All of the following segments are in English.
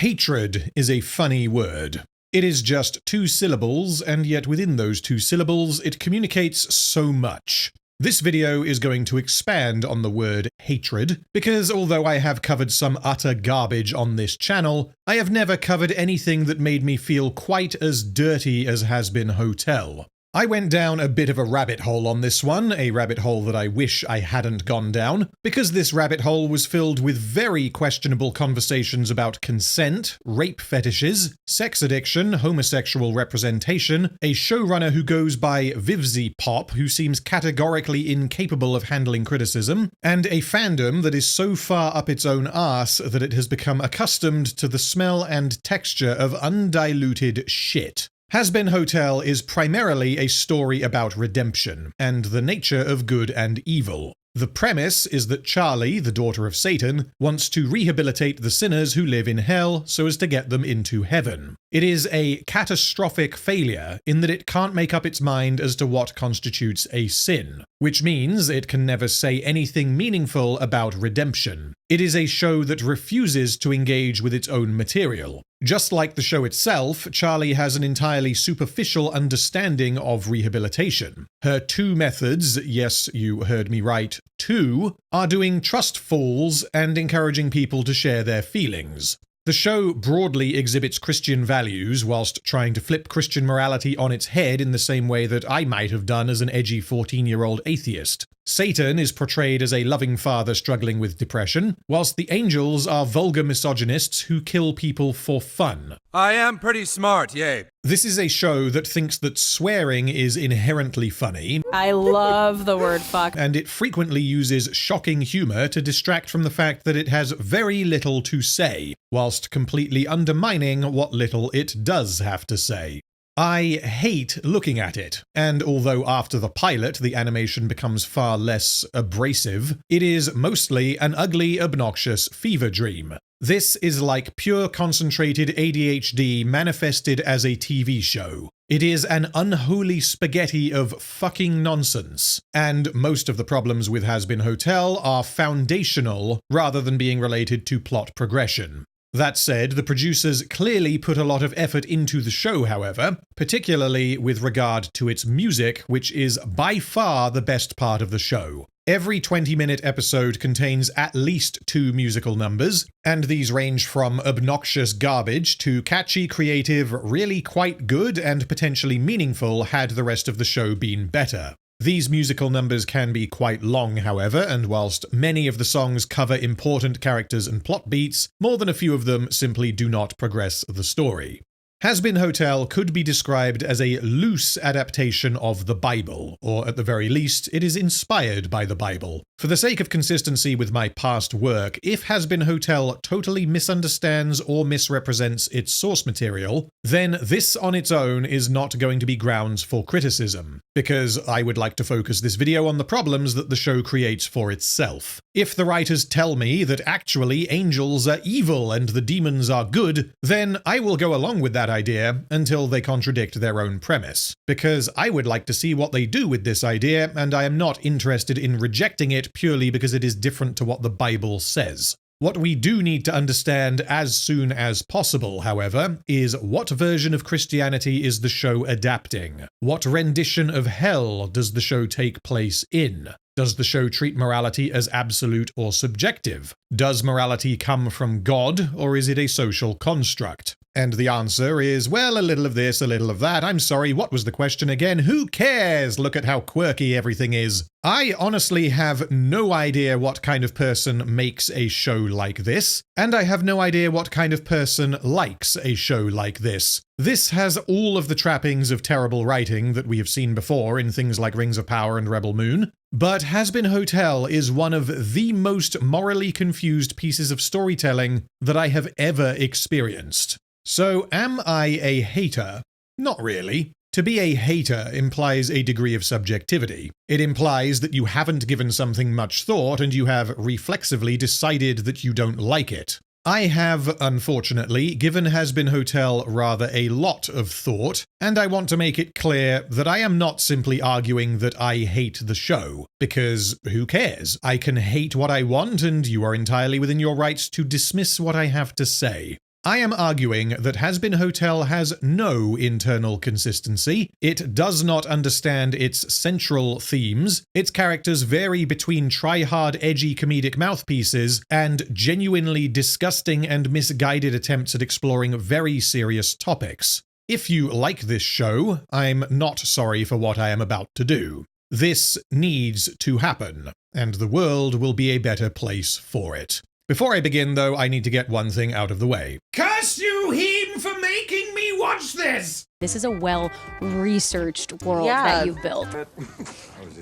Hatred is a funny word. It is just 2 syllables, and yet within those 2 syllables it communicates so much. This video is going to expand on the word hatred, because although I have covered some utter garbage on this channel, I have never covered anything that made me feel quite as dirty as Hazbin Hotel. I went down a bit of a rabbit hole on this one, a rabbit hole that I wish I hadn't gone down, because this rabbit hole was filled with very questionable conversations about consent, rape fetishes, sex addiction, homosexual representation, a showrunner who goes by Vivzy Pop who seems categorically incapable of handling criticism, and a fandom that is so far up its own arse that it has become accustomed to the smell and texture of undiluted shit. Hazbin Hotel is primarily a story about redemption, and the nature of good and evil. The premise is that Charlie, the daughter of Satan, wants to rehabilitate the sinners who live in hell so as to get them into heaven. It is a catastrophic failure in that it can't make up its mind as to what constitutes a sin, which means it can never say anything meaningful about redemption. It is a show that refuses to engage with its own material. Just like the show itself, Charlie has an entirely superficial understanding of rehabilitation. Her 2 methods, yes, you heard me right, 2, are doing trust falls and encouraging people to share their feelings. The show broadly exhibits Christian values whilst trying to flip Christian morality on its head in the same way that I might have done as an edgy 14-year-old atheist. Satan is portrayed as a loving father struggling with depression, whilst the angels are vulgar misogynists who kill people for fun. I am pretty smart, yay. This is a show that thinks that swearing is inherently funny. I love the word fuck. And it frequently uses shocking humor to distract from the fact that it has very little to say, whilst completely undermining what little it does have to say. I hate looking at it, and although after the pilot the animation becomes far less abrasive, it is mostly an ugly, obnoxious fever dream. This is like pure concentrated ADHD manifested as a TV show. It is an unholy spaghetti of fucking nonsense, and most of the problems with Hazbin Hotel are foundational rather than being related to plot progression. That said, the producers clearly put a lot of effort into the show, however, particularly with regard to its music, which is by far the best part of the show. Every 20-minute episode contains at least 2 musical numbers, and these range from obnoxious garbage to catchy, creative, really quite good, and potentially meaningful had the rest of the show been better. These musical numbers can be quite long, however, and whilst many of the songs cover important characters and plot beats, more than a few of them simply do not progress the story. Hazbin Hotel could be described as a loose adaptation of the Bible, or at the very least, it is inspired by the Bible. For the sake of consistency with my past work, if Hazbin Hotel totally misunderstands or misrepresents its source material, then this on its own is not going to be grounds for criticism, because I would like to focus this video on the problems that the show creates for itself. If the writers tell me that actually angels are evil and the demons are good, then I will go along with that idea until they contradict their own premise, because I would like to see what they do with this idea, and I am not interested in rejecting it purely because it is different to what the Bible says. What we do need to understand as soon as possible, however, is what version of Christianity is the show adapting? What rendition of hell does the show take place in? Does the show treat morality as absolute or subjective? Does morality come from God, or is it a social construct? And the answer is, well, a little of this, a little of that. I'm sorry, what was the question again? Who cares? Look at how quirky everything is. I honestly have no idea what kind of person makes a show like this, and I have no idea what kind of person likes a show like this. This has all of the trappings of terrible writing that we have seen before in things like Rings of Power and Rebel Moon, but Hazbin Hotel is one of the most morally confused pieces of storytelling that I have ever experienced. So, am I a hater? Not really. To be a hater implies a degree of subjectivity. It implies that you haven't given something much thought and you have reflexively decided that you don't like it. I have, unfortunately, given Hazbin Hotel rather a lot of thought, and I want to make it clear that I am not simply arguing that I hate the show, because who cares? I can hate what I want, and you are entirely within your rights to dismiss what I have to say. I am arguing that Hazbin Hotel has no internal consistency. It does not understand its central themes. Its characters vary between try-hard, edgy comedic mouthpieces and genuinely disgusting and misguided attempts at exploring very serious topics. If you like this show, I'm not sorry for what I am about to do. This needs to happen, and the world will be a better place for it. Before I begin, though, I need to get one thing out of the way. Curse you, Heem, for making me watch this! This is a well-researched world that you've built.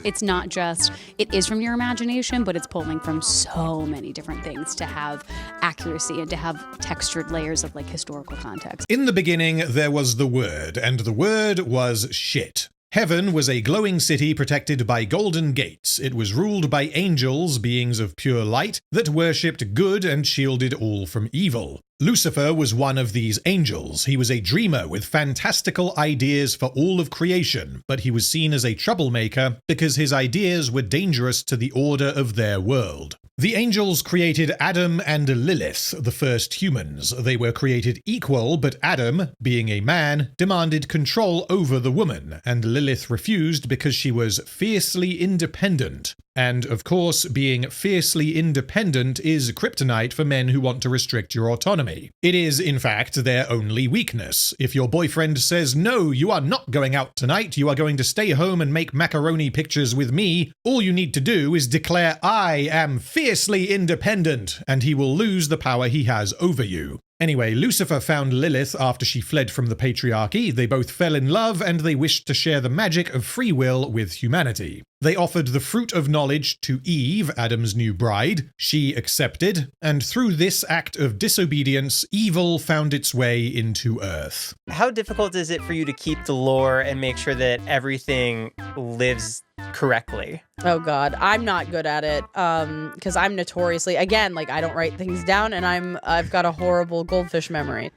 It's not just, it is from your imagination, but it's pulling from so many different things to have accuracy and to have textured layers of, like, historical context. In the beginning, there was the Word, and the Word was shit. Heaven was a glowing city protected by golden gates. It was ruled by angels, beings of pure light, that worshipped good and shielded all from evil. Lucifer was one of these angels. He was a dreamer with fantastical ideas for all of creation, but he was seen as a troublemaker because his ideas were dangerous to the order of their world. The angels created Adam and Lilith, the first humans. They were created equal, but Adam, being a man, demanded control over the woman, and Lilith refused because she was fiercely independent. And, of course, being fiercely independent is kryptonite for men who want to restrict your autonomy. It is, in fact, their only weakness. If your boyfriend says, "No, you are not going out tonight, you are going to stay home and make macaroni pictures with me," all you need to do is declare, "I am fiercely independent," and he will lose the power he has over you. Anyway, Lucifer found Lilith after she fled from the patriarchy. They both fell in love, and they wished to share the magic of free will with humanity. They offered the fruit of knowledge to Eve, Adam's new bride. She accepted, and through this act of disobedience, evil found its way into Earth. How difficult is it for you to keep the lore and make sure that everything lives correctly? Oh God, I'm not good at it. Because I'm notoriously, again, like, I don't write things down, and I've got a horrible goldfish memory.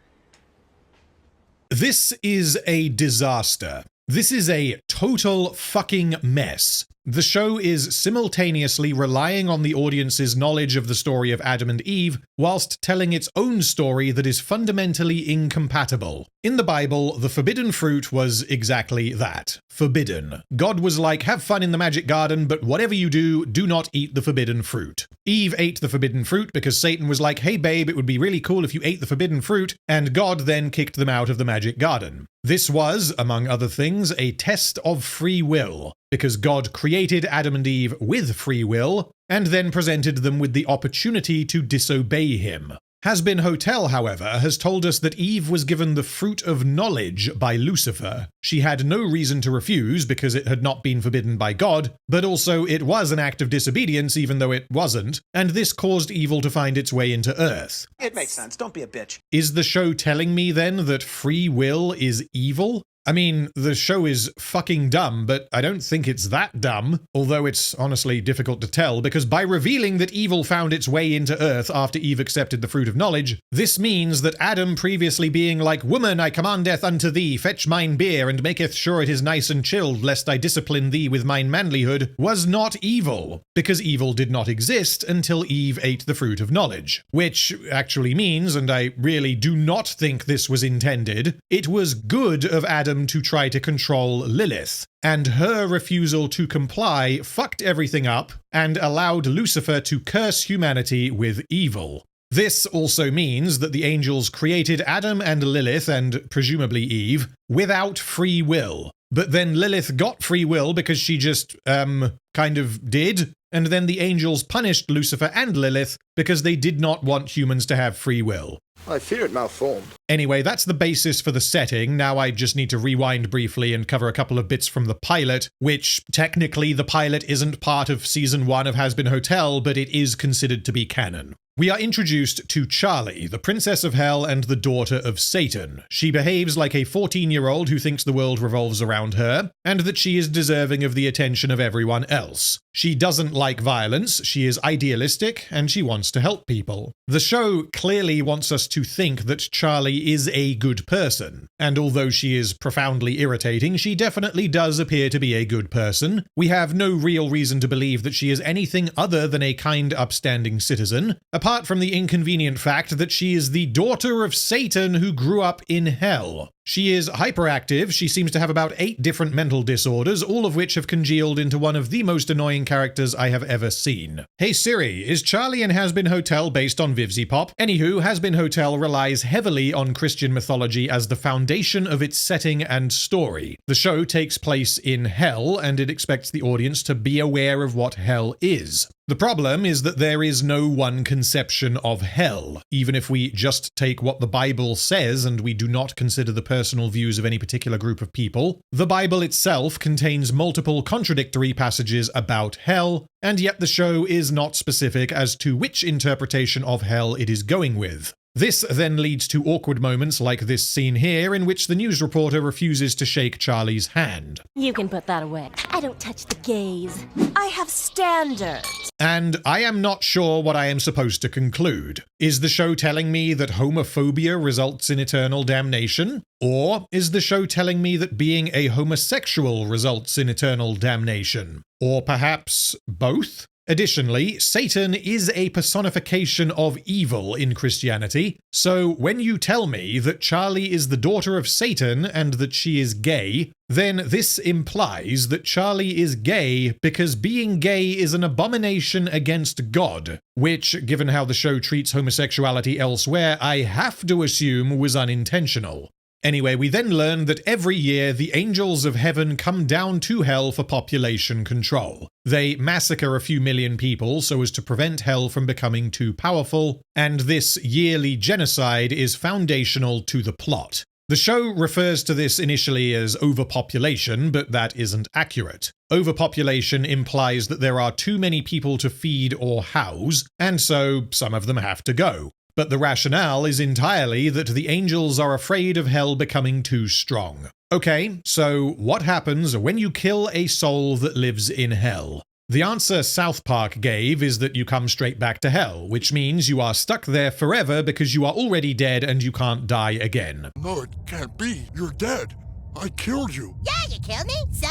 This is a disaster. This is a total fucking mess. The show is simultaneously relying on the audience's knowledge of the story of Adam and Eve, whilst telling its own story that is fundamentally incompatible. In the Bible, the forbidden fruit was exactly that. Forbidden. God was like, have fun in the magic garden, but whatever you do, do not eat the forbidden fruit. Eve ate the forbidden fruit because Satan was like, hey babe, it would be really cool if you ate the forbidden fruit, and God then kicked them out of the magic garden. This was, among other things, a test of free will, because God created Adam and Eve with free will, and then presented them with the opportunity to disobey him. Hazbin Hotel, however, has told us that Eve was given the fruit of knowledge by Lucifer. She had no reason to refuse because it had not been forbidden by God, but also it was an act of disobedience even though it wasn't, and this caused evil to find its way into Earth. It makes sense, don't be a bitch. Is the show telling me then that free will is evil? I mean, the show is fucking dumb, but I don't think it's that dumb, although it's honestly difficult to tell, because by revealing that evil found its way into Earth after Eve accepted the fruit of knowledge, this means that Adam previously being like, "Woman, I commandeth unto thee, fetch mine beer, and maketh sure it is nice and chilled, lest I discipline thee with mine manlyhood," was not evil, because evil did not exist until Eve ate the fruit of knowledge. Which actually means, and I really do not think this was intended, it was good of Adam to try to control Lilith, and her refusal to comply fucked everything up and allowed Lucifer to curse humanity with evil. This also means that the angels created Adam and Lilith, and presumably Eve, without free will. But then Lilith got free will because she just, kind of did, and then the angels punished Lucifer and Lilith because they did not want humans to have free will. I fear it malformed. Anyway, that's the basis for the setting. Now I just need to rewind briefly and cover a couple of bits from the pilot, which technically the pilot isn't part of season 1 of Hazbin Hotel, but it is considered to be canon. We are introduced to Charlie, the princess of hell and the daughter of Satan. She behaves like a 14-year-old who thinks the world revolves around her, and that she is deserving of the attention of everyone else. She doesn't like violence, she is idealistic, and she wants to help people. The show clearly wants us to think that Charlie is a good person, and although she is profoundly irritating, she definitely does appear to be a good person. We have no real reason to believe that she is anything other than a kind, upstanding citizen, apart apart from the inconvenient fact that she is the daughter of Satan who grew up in hell. She is hyperactive, she seems to have about 8 different mental disorders, all of which have congealed into one of the most annoying characters I have ever seen. Hey Siri, is Charlie in Hazbin Hotel based on Vivzy Pop? Anywho, Hazbin Hotel relies heavily on Christian mythology as the foundation of its setting and story. The show takes place in hell, and it expects the audience to be aware of what hell is. The problem is that there is no one conception of hell. Even if we just take what the Bible says and we do not consider the personal views of any particular group of people, the Bible itself contains multiple contradictory passages about hell, and yet the show is not specific as to which interpretation of hell it is going with. This then leads to awkward moments like this scene here, in which the news reporter refuses to shake Charlie's hand. You can put that away. I don't touch the gays. I have standards. And I am not sure what I am supposed to conclude. Is the show telling me that homophobia results in eternal damnation? Or is the show telling me that being a homosexual results in eternal damnation? Or perhaps both? Additionally, Satan is a personification of evil in Christianity, so when you tell me that Charlie is the daughter of Satan and that she is gay, then this implies that Charlie is gay because being gay is an abomination against God, which, given how the show treats homosexuality elsewhere, I have to assume was unintentional. Anyway, we then learn that every year the angels of heaven come down to hell for population control. They massacre a few million people so as to prevent hell from becoming too powerful, and this yearly genocide is foundational to the plot. The show refers to this initially as overpopulation, but that isn't accurate. Overpopulation implies that there are too many people to feed or house, and so some of them have to go. But the rationale is entirely that the angels are afraid of hell becoming too strong. Okay, so what happens when you kill a soul that lives in hell? The answer South Park gave is that you come straight back to hell, which means you are stuck there forever because you are already dead and you can't die again. No, it can't be. You're dead. I killed you. Yeah, you killed me. So?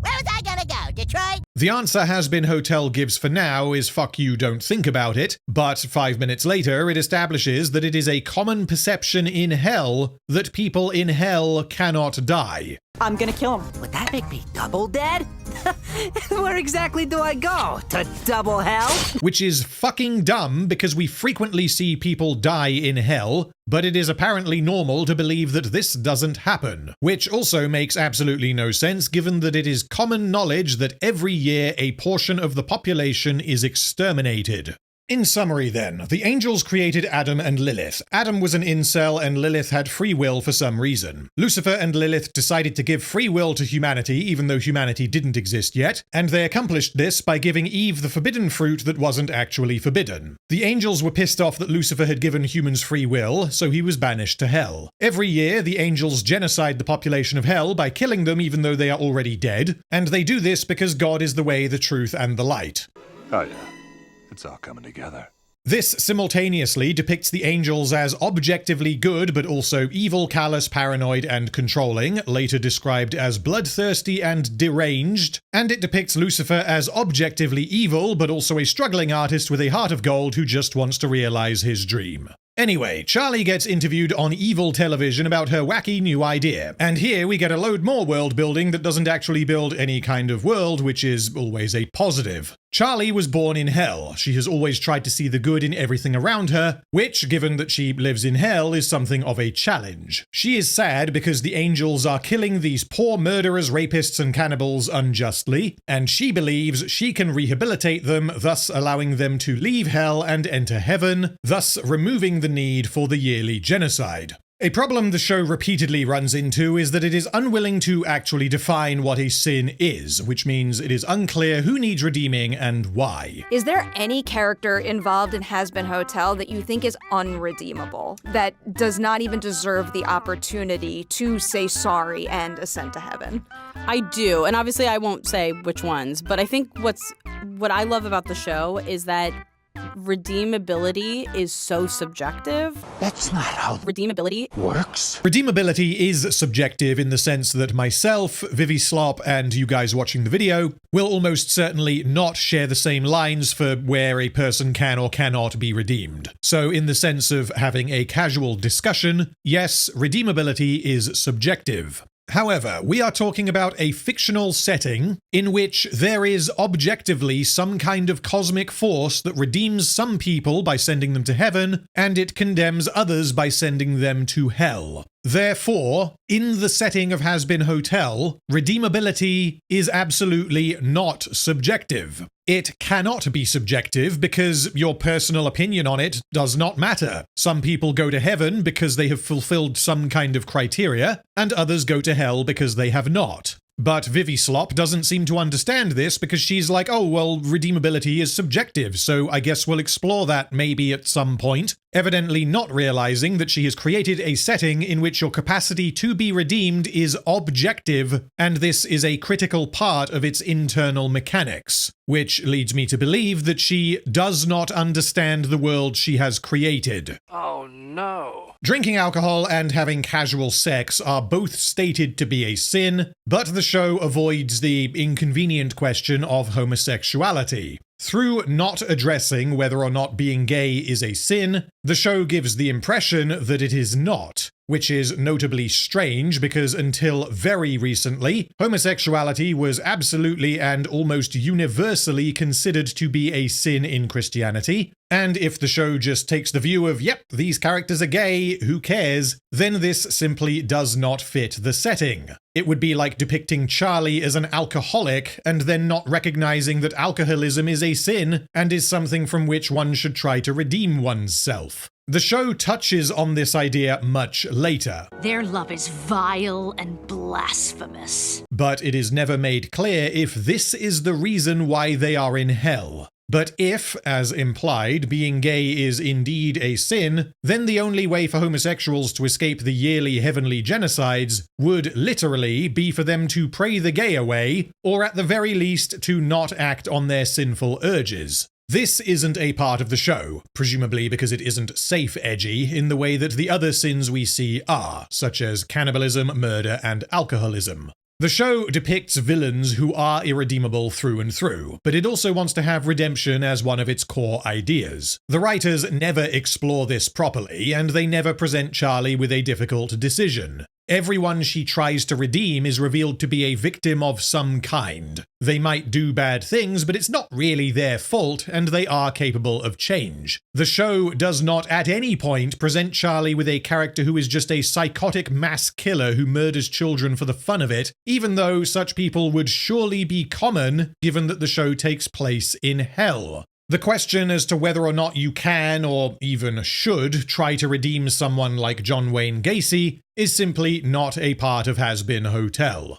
Where was I gonna go? Detroit? The answer Hazbin Hotel gives for now is fuck you, don't think about it, but 5 minutes later it establishes that it is a common perception in hell that people in hell cannot die. I'm gonna kill him. Would that make me double dead? Where exactly do I go? To double hell? Which is fucking dumb because we frequently see people die in hell, but it is apparently normal to believe that this doesn't happen, which also makes absolutely no sense given that it is common knowledge that every year a portion of the population is exterminated. In summary then, the angels created Adam and Lilith. Adam was an incel and Lilith had free will for some reason. Lucifer and Lilith decided to give free will to humanity even though humanity didn't exist yet, and they accomplished this by giving Eve the forbidden fruit that wasn't actually forbidden. The angels were pissed off that Lucifer had given humans free will, so he was banished to hell. Every year, the angels genocide the population of hell by killing them even though they are already dead, and they do this because God is the way, the truth, and the light. Oh yeah. It's all coming together. This simultaneously depicts the angels as objectively good but also evil, callous, paranoid, and controlling, later described as bloodthirsty and deranged, and it depicts Lucifer as objectively evil but also a struggling artist with a heart of gold who just wants to realize his dream. Anyway, Charlie gets interviewed on evil television about her wacky new idea, and here we get a load more world building that doesn't actually build any kind of world, which is always a positive. Charlie was born in hell. She has always tried to see the good in everything around her, which, given that she lives in hell, is something of a challenge. She is sad because the angels are killing these poor murderers, rapists, and cannibals unjustly, and she believes she can rehabilitate them, thus allowing them to leave hell and enter heaven, thus removing the need for the yearly genocide. A problem the show repeatedly runs into is that it is unwilling to actually define what a sin is, which means it is unclear who needs redeeming and why. Is there any character involved in Hazbin Hotel that you think is unredeemable, that does not even deserve the opportunity to say sorry and ascend to heaven? I do, and obviously I won't say which ones, but I think what I love about the show is that redeemability is so subjective. That's not how Redeemability works. Redeemability is subjective in the sense that myself, Vivi Slop, and you guys watching the video will almost certainly not share the same lines for where a person can or cannot be redeemed. So in the sense of having a casual discussion, yes, redeemability is subjective. However, we are talking about a fictional setting in which there is objectively some kind of cosmic force that redeems some people by sending them to heaven, and it condemns others by sending them to hell. Therefore, in the setting of Hazbin Hotel, redeemability is absolutely not subjective. It cannot be subjective because your personal opinion on it does not matter. Some people go to heaven because they have fulfilled some kind of criteria, and others go to hell because they have not. But Vivi Slop doesn't seem to understand this because she's like, oh, well, redeemability is subjective, so I guess we'll explore that maybe at some point, evidently not realizing that she has created a setting in which your capacity to be redeemed is objective, and this is a critical part of its internal mechanics, which leads me to believe that she does not understand the world she has created. Oh no. Drinking alcohol and having casual sex are both stated to be a sin, but the show avoids the inconvenient question of homosexuality. Through not addressing whether or not being gay is a sin, the show gives the impression that it is not, which is notably strange because until very recently, homosexuality was absolutely and almost universally considered to be a sin in Christianity. And if the show just takes the view of, yep, these characters are gay, who cares, then this simply does not fit the setting. It would be like depicting Charlie as an alcoholic and then not recognizing that alcoholism is a sin and is something from which one should try to redeem oneself. The show touches on this idea much later. Their love is vile and blasphemous. But it is never made clear if this is the reason why they are in hell. But if, as implied, being gay is indeed a sin, then the only way for homosexuals to escape the yearly heavenly genocides would literally be for them to pray the gay away, or at the very least to not act on their sinful urges. This isn't a part of the show, presumably because it isn't safe edgy in the way that the other sins we see are, such as cannibalism, murder, and alcoholism. The show depicts villains who are irredeemable through and through, but it also wants to have redemption as one of its core ideas. The writers never explore this properly, and they never present Charlie with a difficult decision. Everyone she tries to redeem is revealed to be a victim of some kind. They might do bad things, but it's not really their fault, and they are capable of change. The show does not at any point present Charlie with a character who is just a psychotic mass killer who murders children for the fun of it, even though such people would surely be common, given that the show takes place in hell. The question as to whether or not you can, or even should, try to redeem someone like John Wayne Gacy is simply not a part of Hazbin Hotel.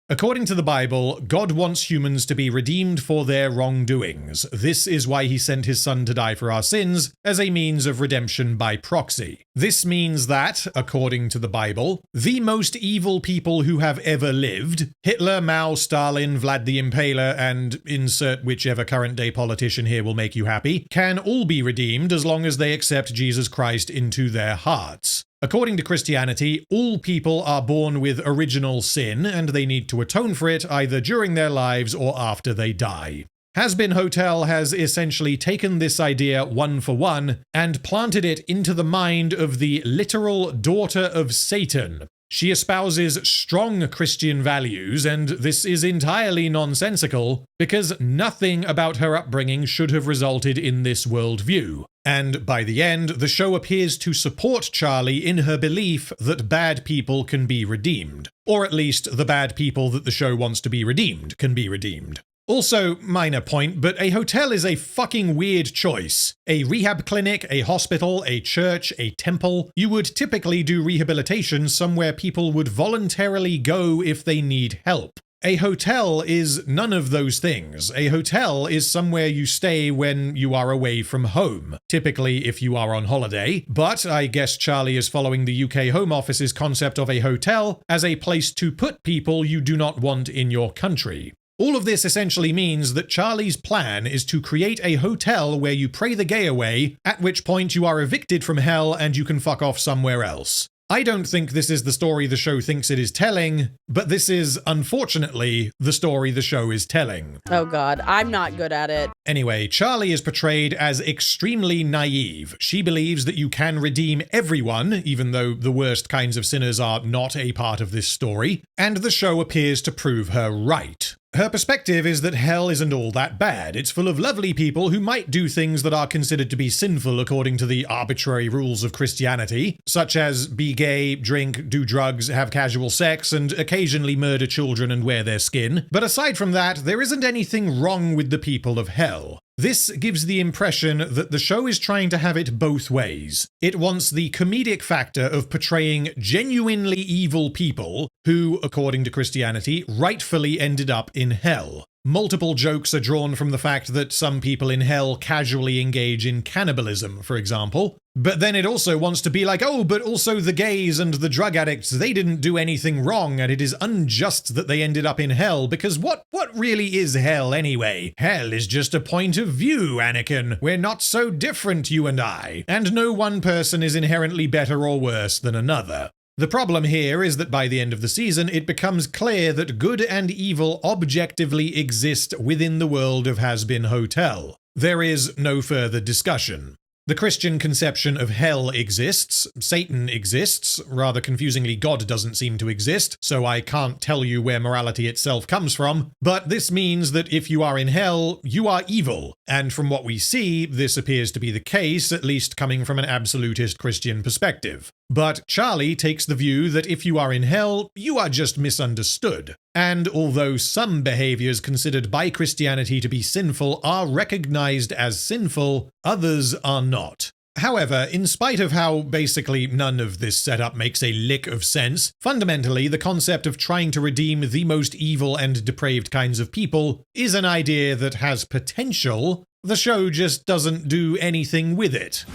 According to the Bible, God wants humans to be redeemed for their wrongdoings. This is why he sent his son to die for our sins, as a means of redemption by proxy. This means that, according to the Bible, the most evil people who have ever lived, Hitler, Mao, Stalin, Vlad the Impaler, and insert whichever current-day politician here will make you happy, can all be redeemed as long as they accept Jesus Christ into their hearts. According to Christianity, all people are born with original sin, and they need to atone for it either during their lives or after they die. Hazbin Hotel has essentially taken this idea one for one and planted it into the mind of the literal daughter of Satan. She espouses strong Christian values, and this is entirely nonsensical, because nothing about her upbringing should have resulted in this worldview. And by the end, the show appears to support Charlie in her belief that bad people can be redeemed. Or at least the bad people that the show wants to be redeemed can be redeemed. Also, minor point, but a hotel is a fucking weird choice. A rehab clinic, a hospital, a church, a temple. You would typically do rehabilitation somewhere people would voluntarily go if they need help. A hotel is none of those things. A hotel is somewhere you stay when you are away from home, typically if you are on holiday, but I guess Charlie is following the UK Home Office's concept of a hotel as a place to put people you do not want in your country. All of this essentially means that Charlie's plan is to create a hotel where you pray the gay away, at which point you are evicted from hell and you can fuck off somewhere else. I don't think this is the story the show thinks it is telling, but this is, unfortunately, the story the show is telling. Oh god, I'm not good at it. Anyway, Charlie is portrayed as extremely naive. She believes that you can redeem everyone, even though the worst kinds of sinners are not a part of this story, and the show appears to prove her right. Her perspective is that hell isn't all that bad. It's full of lovely people who might do things that are considered to be sinful according to the arbitrary rules of Christianity, such as be gay, drink, do drugs, have casual sex, and occasionally murder children and wear their skin. But aside from that, there isn't anything wrong with the people of hell. This gives the impression that the show is trying to have it both ways. It wants the comedic factor of portraying genuinely evil people who, according to Christianity, rightfully ended up in hell. Multiple jokes are drawn from the fact that some people in hell casually engage in cannibalism, for example. But then it also wants to be like, oh, but also the gays and the drug addicts, they didn't do anything wrong, and it is unjust that they ended up in hell, because what really is hell anyway? Hell is just a point of view, Anakin. We're not so different, you and I. And no one person is inherently better or worse than another. The problem here is that by the end of the season, it becomes clear that good and evil objectively exist within the world of Hazbin Hotel. There is no further discussion. The Christian conception of hell exists, Satan exists, rather confusingly God doesn't seem to exist, so I can't tell you where morality itself comes from, but this means that if you are in hell, you are evil, and from what we see, this appears to be the case, at least coming from an absolutist Christian perspective. But Charlie takes the view that if you are in hell, you are just misunderstood. And although some behaviors considered by Christianity to be sinful are recognized as sinful, others are not. However, in spite of how basically none of this setup makes a lick of sense, fundamentally the concept of trying to redeem the most evil and depraved kinds of people is an idea that has potential. The show just doesn't do anything with it.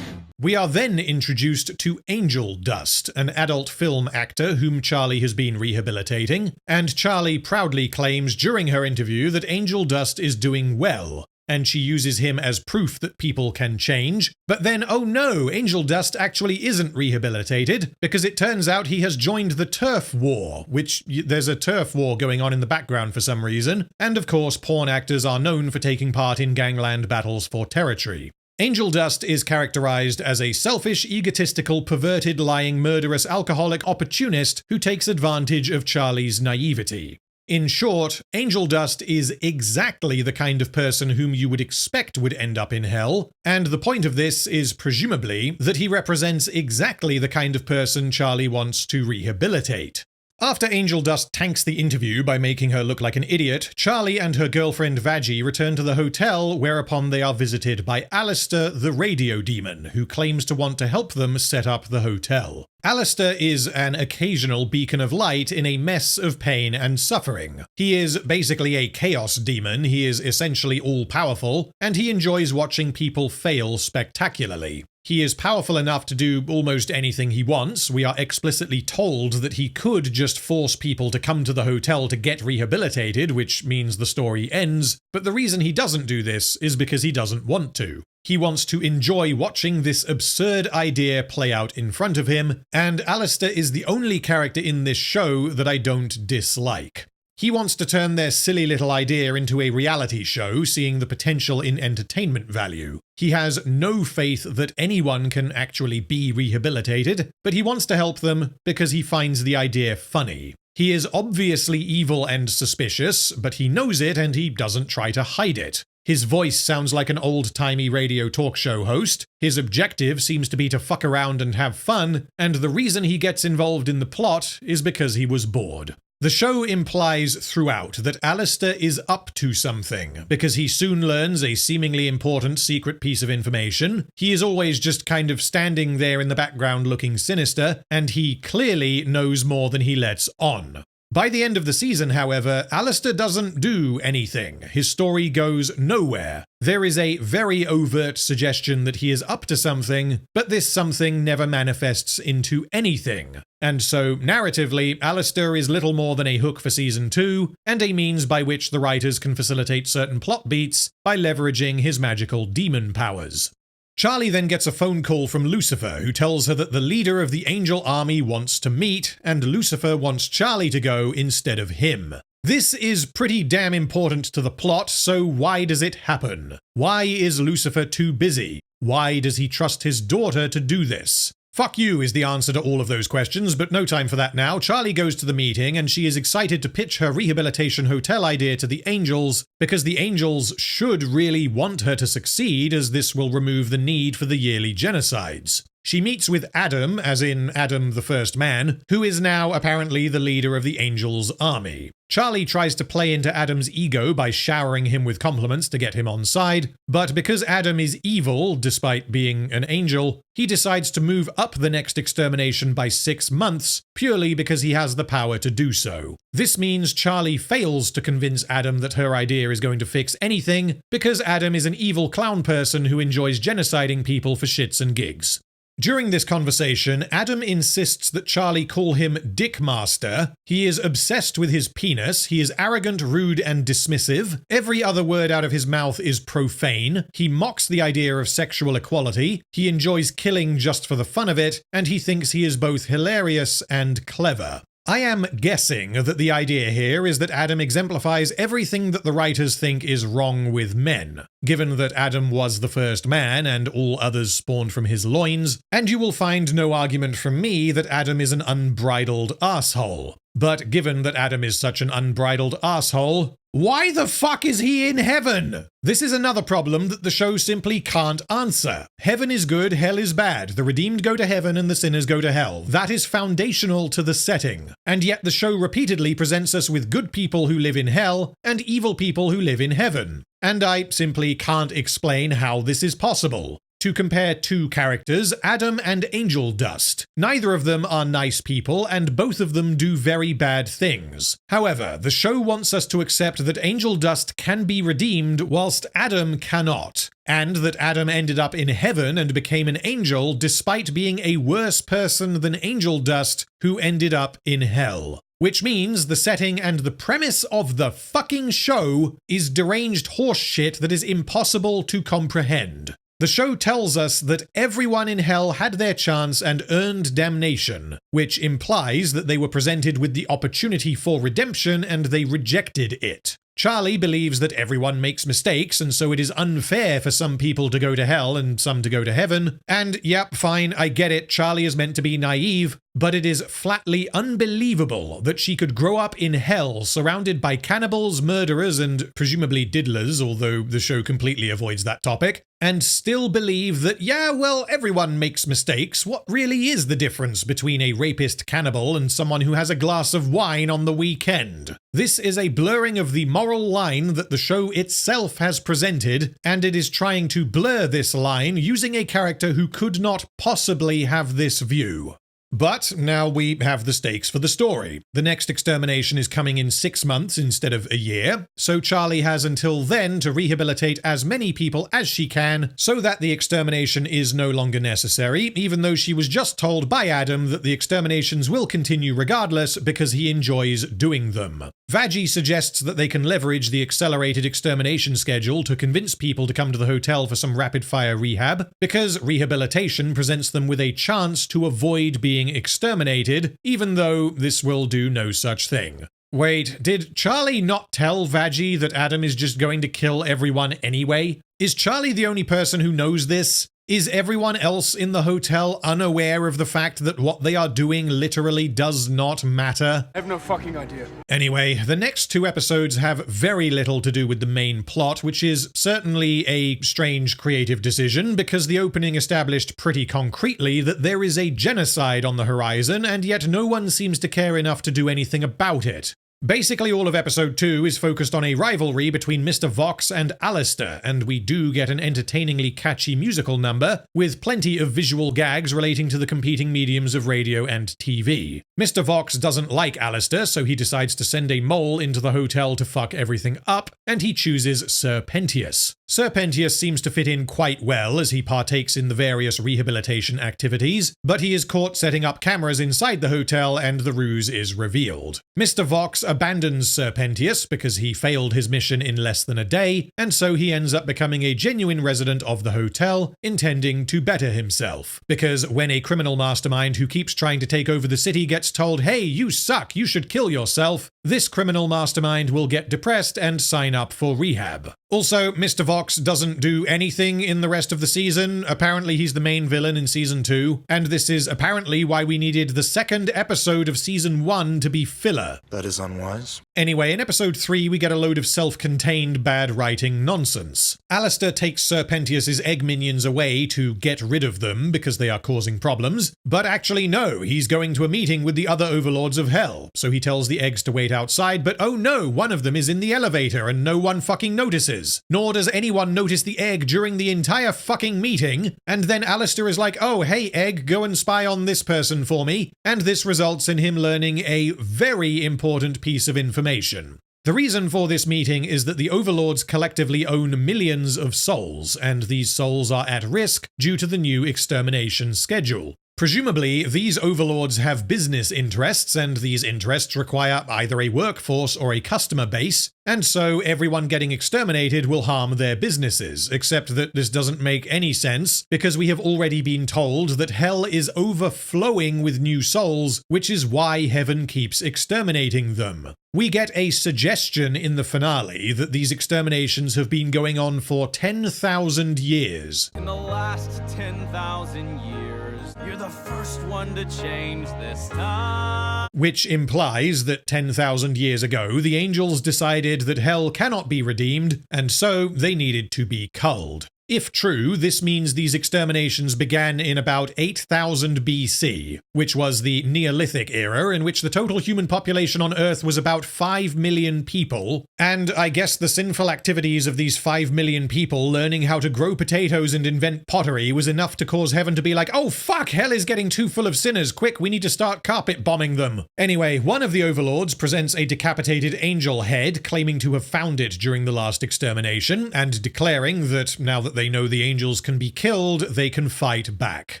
We are then introduced to Angel Dust, an adult film actor whom Charlie has been rehabilitating, and Charlie proudly claims during her interview that Angel Dust is doing well, and she uses him as proof that people can change. But then, oh no, Angel Dust actually isn't rehabilitated, because it turns out he has joined the turf war, which there's a turf war going on in the background for some reason, and of course porn actors are known for taking part in gangland battles for territory. Angel Dust is characterized as a selfish, egotistical, perverted, lying, murderous, alcoholic opportunist who takes advantage of Charlie's naivety. In short, Angel Dust is exactly the kind of person whom you would expect would end up in hell, and the point of this is presumably that he represents exactly the kind of person Charlie wants to rehabilitate. After Angel Dust tanks the interview by making her look like an idiot, Charlie and her girlfriend Vaggie return to the hotel, whereupon they are visited by Alastor, the radio demon, who claims to want to help them set up the hotel. Alastor is an occasional beacon of light in a mess of pain and suffering. He is basically a chaos demon, he is essentially all-powerful, and he enjoys watching people fail spectacularly. He is powerful enough to do almost anything he wants. We are explicitly told that he could just force people to come to the hotel to get rehabilitated, which means the story ends, but the reason he doesn't do this is because he doesn't want to. He wants to enjoy watching this absurd idea play out in front of him, and Alastor is the only character in this show that I don't dislike. He wants to turn their silly little idea into a reality show, seeing the potential in entertainment value. He has no faith that anyone can actually be rehabilitated, but he wants to help them because he finds the idea funny. He is obviously evil and suspicious, but he knows it and he doesn't try to hide it. His voice sounds like an old-timey radio talk show host, his objective seems to be to fuck around and have fun, and the reason he gets involved in the plot is because he was bored. The show implies throughout that Alastor is up to something, because he soon learns a seemingly important secret piece of information. He is always just kind of standing there in the background looking sinister, and he clearly knows more than he lets on. By the end of the season, however, Alastor doesn't do anything. His story goes nowhere. There is a very overt suggestion that he is up to something, but this something never manifests into anything. And so, narratively, Alastor is little more than a hook for Season 2, and a means by which the writers can facilitate certain plot beats by leveraging his magical demon powers. Charlie then gets a phone call from Lucifer, who tells her that the leader of the angel army wants to meet, and Lucifer wants Charlie to go instead of him. This is pretty damn important to the plot, so why does it happen? Why is Lucifer too busy? Why does he trust his daughter to do this? Fuck you is the answer to all of those questions, but no time for that now. Charlie goes to the meeting and she is excited to pitch her rehabilitation hotel idea to the Angels, because the Angels should really want her to succeed, as this will remove the need for the yearly genocides. She meets with Adam, as in Adam the First Man, who is now apparently the leader of the Angels' army. Charlie tries to play into Adam's ego by showering him with compliments to get him on side, but because Adam is evil, despite being an angel, he decides to move up the next extermination by 6 months, purely because he has the power to do so. This means Charlie fails to convince Adam that her idea is going to fix anything, because Adam is an evil clown person who enjoys genociding people for shits and gigs. During this conversation, Adam insists that Charlie call him Dickmaster. He is obsessed with his penis, he is arrogant, rude, and dismissive. Every other word out of his mouth is profane. He mocks the idea of sexual equality. He enjoys killing just for the fun of it, and he thinks he is both hilarious and clever. I am guessing that the idea here is that Adam exemplifies everything that the writers think is wrong with men, given that Adam was the first man and all others spawned from his loins, and you will find no argument from me that Adam is an unbridled asshole. But given that Adam is such an unbridled asshole, why the fuck is he in heaven? This is another problem that the show simply can't answer. Heaven is good, hell is bad. The redeemed go to heaven and the sinners go to hell. That is foundational to the setting. And yet the show repeatedly presents us with good people who live in hell and evil people who live in heaven. And I simply can't explain how this is possible. To compare two characters, Adam and Angel Dust. Neither of them are nice people, and both of them do very bad things. However, the show wants us to accept that Angel Dust can be redeemed whilst Adam cannot, and that Adam ended up in heaven and became an angel despite being a worse person than Angel Dust, who ended up in hell. Which means the setting and the premise of the fucking show is deranged horse shit that is impossible to comprehend. The show tells us that everyone in hell had their chance and earned damnation, which implies that they were presented with the opportunity for redemption and they rejected it. Charlie believes that everyone makes mistakes, and so it is unfair for some people to go to hell and some to go to heaven. And yep, fine, I get it, Charlie is meant to be naive, but it is flatly unbelievable that she could grow up in hell surrounded by cannibals, murderers, and presumably diddlers, although the show completely avoids that topic, and still believe that, yeah, well, everyone makes mistakes. What really is the difference between a rapist cannibal and someone who has a glass of wine on the weekend? This is a blurring of the moral line that the show itself has presented, and it is trying to blur this line using a character who could not possibly have this view. But now we have the stakes for the story. The next extermination is coming in 6 months instead of a year, so Charlie has until then to rehabilitate as many people as she can so that the extermination is no longer necessary, even though she was just told by Adam that the exterminations will continue regardless because he enjoys doing them. Vaggie suggests that they can leverage the accelerated extermination schedule to convince people to come to the hotel for some rapid-fire rehab, because rehabilitation presents them with a chance to avoid being exterminated, even though this will do no such thing. Wait, did Charlie not tell Vaggie that Adam is just going to kill everyone anyway? Is Charlie the only person who knows this? Is everyone else in the hotel unaware of the fact that what they are doing literally does not matter? I have no fucking idea. Anyway, the next 2 episodes have very little to do with the main plot, which is certainly a strange creative decision because the opening established pretty concretely that there is a genocide on the horizon, and yet no one seems to care enough to do anything about it. Basically, all of episode 2 is focused on a rivalry between Mr. Vox and Alastor, and we do get an entertainingly catchy musical number, with plenty of visual gags relating to the competing mediums of radio and TV. Mr. Vox doesn't like Alastor, so he decides to send a mole into the hotel to fuck everything up, and he chooses Sir Pentious. Sir Pentious seems to fit in quite well as he partakes in the various rehabilitation activities, but he is caught setting up cameras inside the hotel and the ruse is revealed. Mr. Vox abandons Sir Pentious because he failed his mission in less than a day, and so he ends up becoming a genuine resident of the hotel, intending to better himself. Because when a criminal mastermind who keeps trying to take over the city gets told, "Hey, you suck, you should kill yourself," this criminal mastermind will get depressed and sign up for rehab. Also, Mr. Vox doesn't do anything in the rest of the season. Apparently he's the main villain in season 2, and this is apparently why we needed the second episode of season 1 to be filler. That is unwise. Anyway, in episode 3 we get a load of self-contained bad writing nonsense. Alastor takes Sir Pentious' egg minions away to get rid of them because they are causing problems, but actually no, he's going to a meeting with the other overlords of hell, so he tells the eggs to wait outside, but oh no, one of them is in the elevator and no one fucking notices. Nor does anyone notice the egg during the entire fucking meeting, and then Alastor is like, "Oh, hey egg, go and spy on this person for me," and this results in him learning a very important piece of information. The reason for this meeting is that the overlords collectively own millions of souls, and these souls are at risk due to the new extermination schedule. Presumably, these overlords have business interests, and these interests require either a workforce or a customer base, and so everyone getting exterminated will harm their businesses, except that this doesn't make any sense, because we have already been told that hell is overflowing with new souls, which is why heaven keeps exterminating them. We get a suggestion in the finale that these exterminations have been going on for 10,000 years. In the last 10,000 years, you're the first one to change this time. Which implies that 10,000 years ago, the angels decided that hell cannot be redeemed, and so they needed to be culled. If true, this means these exterminations began in about 8000 BC, which was the Neolithic era in which the total human population on Earth was about 5 million people, and I guess the sinful activities of these 5 million people learning how to grow potatoes and invent pottery was enough to cause heaven to be like, "Oh fuck, hell is getting too full of sinners, quick, we need to start carpet bombing them." Anyway, one of the overlords presents a decapitated angel head, claiming to have found it during the last extermination, and declaring that now that they know the angels can be killed, they can fight back.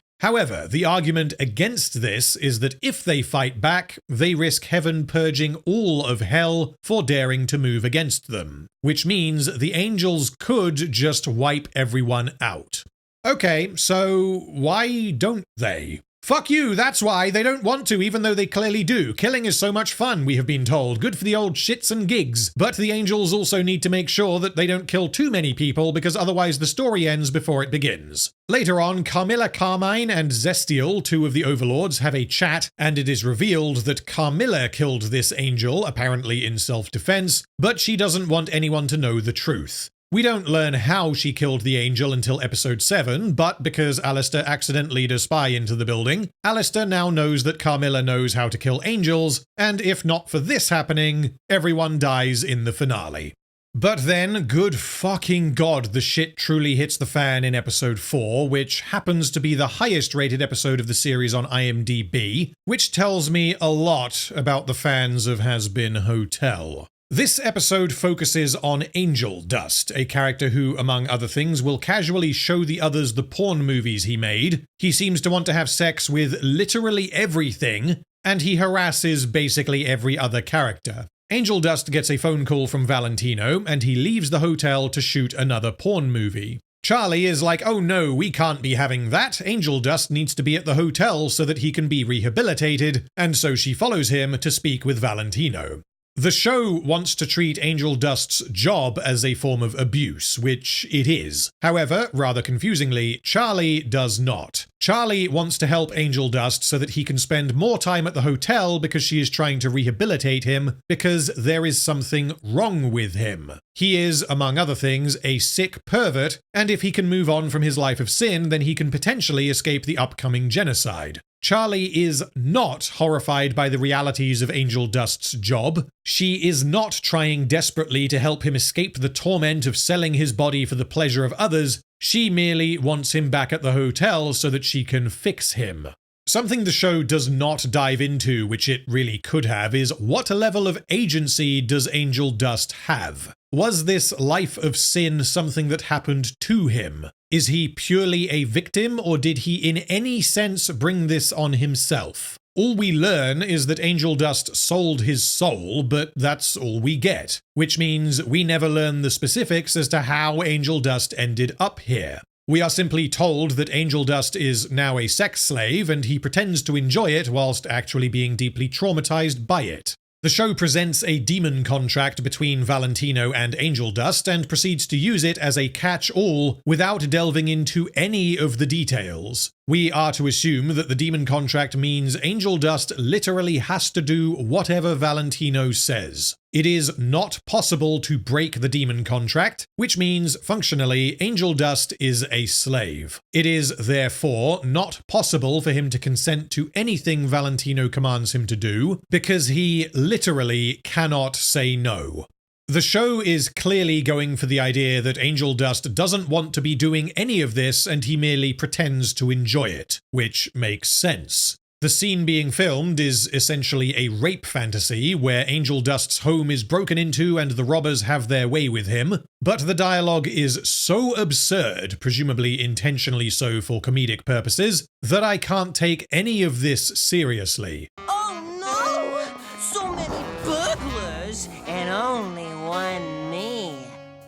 However, the argument against this is that if they fight back, they risk heaven purging all of hell for daring to move against them, which means the angels could just wipe everyone out. Okay, so why don't they? Fuck you, that's why. They don't want to, even though they clearly do. Killing is so much fun, we have been told. Good for the old shits and gigs. But the angels also need to make sure that they don't kill too many people, because otherwise the story ends before it begins. Later on, Carmilla Carmine and Zestial, two of the overlords, have a chat, and it is revealed that Carmilla killed this angel, apparently in self-defense, but she doesn't want anyone to know the truth. We don't learn how she killed the angel until episode 7, but because Alastor accidentally does spy into the building, Alastor now knows that Carmilla knows how to kill angels, and if not for this happening, everyone dies in the finale. But then, good fucking god, the shit truly hits the fan in episode 4, which happens to be the highest rated episode of the series on IMDb, which tells me a lot about the fans of Hazbin Hotel. This episode focuses on Angel Dust, a character who, among other things, will casually show the others the porn movies he made. He seems to want to have sex with literally everything, and he harasses basically every other character. Angel Dust gets a phone call from Valentino, and he leaves the hotel to shoot another porn movie. Charlie is like, "Oh no, we can't be having that. Angel Dust needs to be at the hotel so that he can be rehabilitated," and so she follows him to speak with Valentino. The show wants to treat Angel Dust's job as a form of abuse, which it is. However, rather confusingly, Charlie does not. Charlie wants to help Angel Dust so that he can spend more time at the hotel because she is trying to rehabilitate him because there is something wrong with him. He is, among other things, a sick pervert, and if he can move on from his life of sin, then he can potentially escape the upcoming genocide. Charlie is not horrified by the realities of Angel Dust's job. She is not trying desperately to help him escape the torment of selling his body for the pleasure of others. She merely wants him back at the hotel so that she can fix him. Something the show does not dive into, which it really could have, is what level of agency does Angel Dust have? Was this life of sin something that happened to him? Is he purely a victim, or did he in any sense bring this on himself? All we learn is that Angel Dust sold his soul, but that's all we get, which means we never learn the specifics as to how Angel Dust ended up here. We are simply told that Angel Dust is now a sex slave, and he pretends to enjoy it whilst actually being deeply traumatized by it. The show presents a demon contract between Valentino and Angel Dust and proceeds to use it as a catch-all without delving into any of the details. We are to assume that the demon contract means Angel Dust literally has to do whatever Valentino says. It is not possible to break the demon contract, which means, functionally, Angel Dust is a slave. It is, therefore, not possible for him to consent to anything Valentino commands him to do, because he literally cannot say no. The show is clearly going for the idea that Angel Dust doesn't want to be doing any of this and he merely pretends to enjoy it, which makes sense. The scene being filmed is essentially a rape fantasy where Angel Dust's home is broken into and the robbers have their way with him, but the dialogue is so absurd, presumably intentionally so for comedic purposes, that I can't take any of this seriously. Oh no! So many burglars and only one me.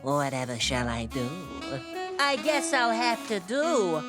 Whatever shall I do? I guess I'll have to do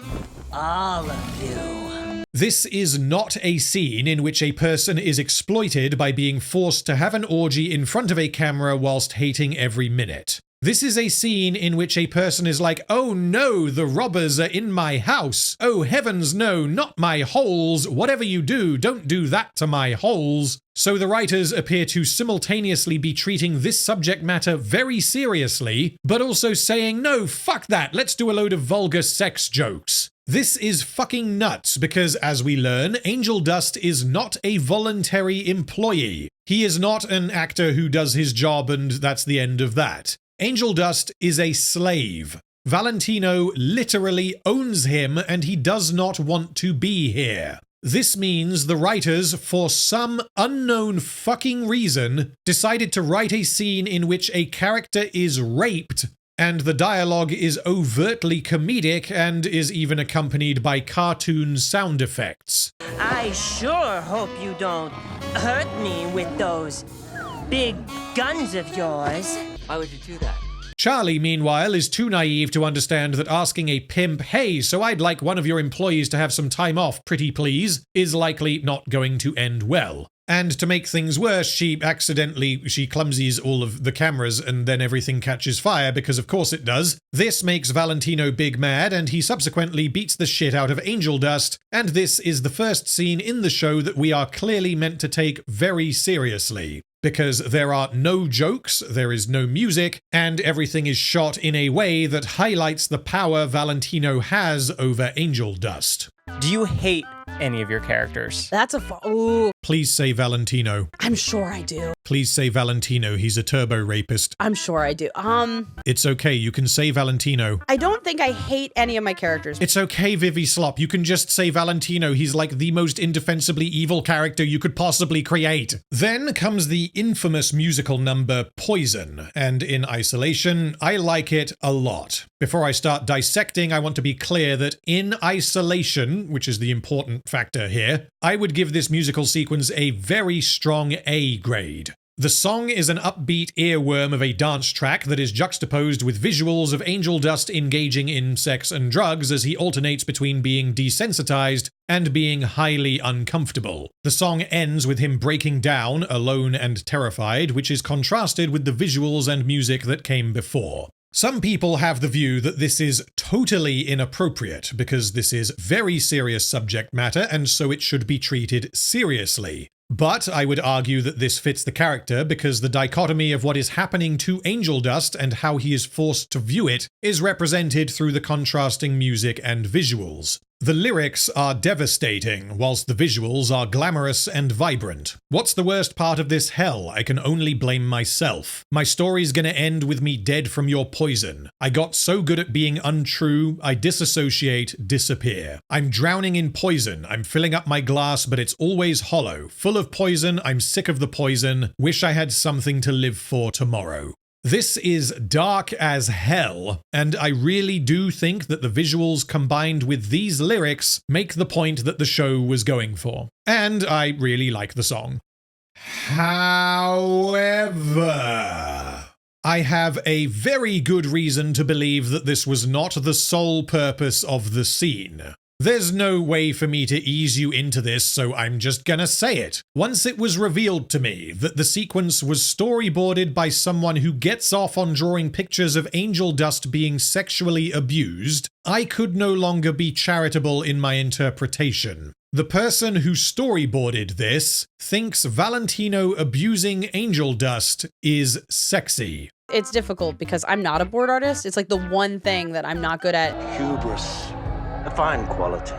all of you. This is not a scene in which a person is exploited by being forced to have an orgy in front of a camera whilst hating every minute. This is a scene in which a person is like, oh no, the robbers are in my house. Oh heavens no, not my holes. Whatever you do, don't do that to my holes. So the writers appear to simultaneously be treating this subject matter very seriously, but also saying, no, fuck that, let's do a load of vulgar sex jokes. This is fucking nuts because, as we learn, Angel Dust is not a voluntary employee. He is not an actor who does his job and that's the end of that. Angel Dust is a slave. Valentino literally owns him and he does not want to be here. This means the writers, for some unknown fucking reason, decided to write a scene in which a character is raped and the dialogue is overtly comedic and is even accompanied by cartoon sound effects. I sure hope you don't hurt me with those big guns of yours. Why would you do that? Charlie, meanwhile, is too naive to understand that asking a pimp, hey, so I'd like one of your employees to have some time off, pretty please, is likely not going to end well. And to make things worse, she clumsies all of the cameras and then everything catches fire because of course it does. This makes Valentino big mad and he subsequently beats the shit out of Angel Dust, and this is the first scene in the show that we are clearly meant to take very seriously. Because there are no jokes, there is no music, and everything is shot in a way that highlights the power Valentino has over Angel Dust. Do you hate any of your characters? That's ooh. Please say Valentino. I'm sure I do. Please say Valentino. He's a turbo rapist. I'm sure I do. It's okay. You can say Valentino. I don't think I hate any of my characters. It's okay, Vivi Slop. You can just say Valentino. He's like the most indefensibly evil character you could possibly create. Then comes the infamous musical number Poison, and in isolation, I like it a lot. Before I start dissecting, I want to be clear that in isolation, which is the important factor here, I would give this musical sequence a very strong A grade. The song is an upbeat earworm of a dance track that is juxtaposed with visuals of Angel Dust engaging in sex and drugs as he alternates between being desensitized and being highly uncomfortable. The song ends with him breaking down, alone and terrified, which is contrasted with the visuals and music that came before. Some people have the view that this is totally inappropriate because this is very serious subject matter and so it should be treated seriously. But I would argue that this fits the character because the dichotomy of what is happening to Angel Dust and how he is forced to view it is represented through the contrasting music and visuals. The lyrics are devastating, whilst the visuals are glamorous and vibrant. What's the worst part of this hell? I can only blame myself. My story's gonna end with me dead from your poison. I got so good at being untrue, I disassociate, disappear. I'm drowning in poison. I'm filling up my glass, but it's always hollow. Full of poison, I'm sick of the poison. Wish I had something to live for tomorrow. This is dark as hell, and I really do think that the visuals combined with these lyrics make the point that the show was going for. And I really like the song. However, I have a very good reason to believe that this was not the sole purpose of the scene. There's no way for me to ease you into this, so I'm just gonna say it. Once it was revealed to me that the sequence was storyboarded by someone who gets off on drawing pictures of angel dust being sexually abused, I could no longer be charitable in my interpretation. The person who storyboarded this thinks Valentino abusing angel dust is sexy. It's difficult because I'm not a board artist. It's like the one thing that I'm not good at. Hubris, a fine quality,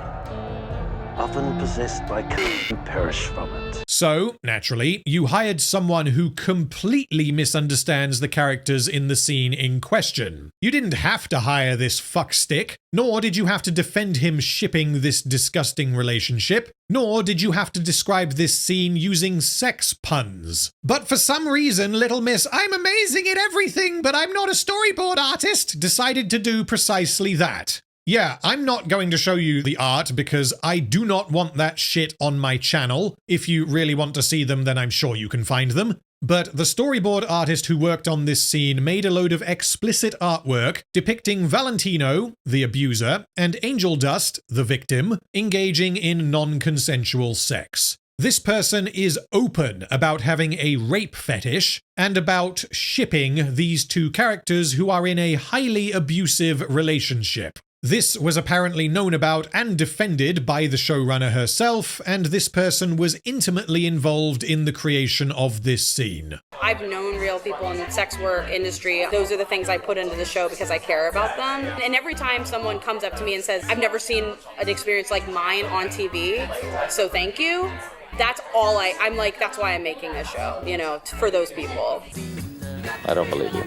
often possessed by who perish from it. So, naturally, you hired someone who completely misunderstands the characters in the scene in question. You didn't have to hire this fuckstick, nor did you have to defend him shipping this disgusting relationship, nor did you have to describe this scene using sex puns. But for some reason, Little Miss I'm amazing at everything, but I'm not a storyboard artist, decided to do precisely that. Yeah, I'm not going to show you the art because I do not want that shit on my channel. If you really want to see them, then I'm sure you can find them. But the storyboard artist who worked on this scene made a load of explicit artwork depicting Valentino, the abuser, and Angel Dust, the victim, engaging in non-consensual sex. This person is open about having a rape fetish and about shipping these two characters who are in a highly abusive relationship. This was apparently known about and defended by the showrunner herself, and this person was intimately involved in the creation of this scene. I've known real people in the sex work industry. Those are the things I put into the show because I care about them. And every time someone comes up to me and says, I've never seen an experience like mine on TV, so thank you. That's all I'm like, that's why I'm making this show, you know, for those people. I don't believe you.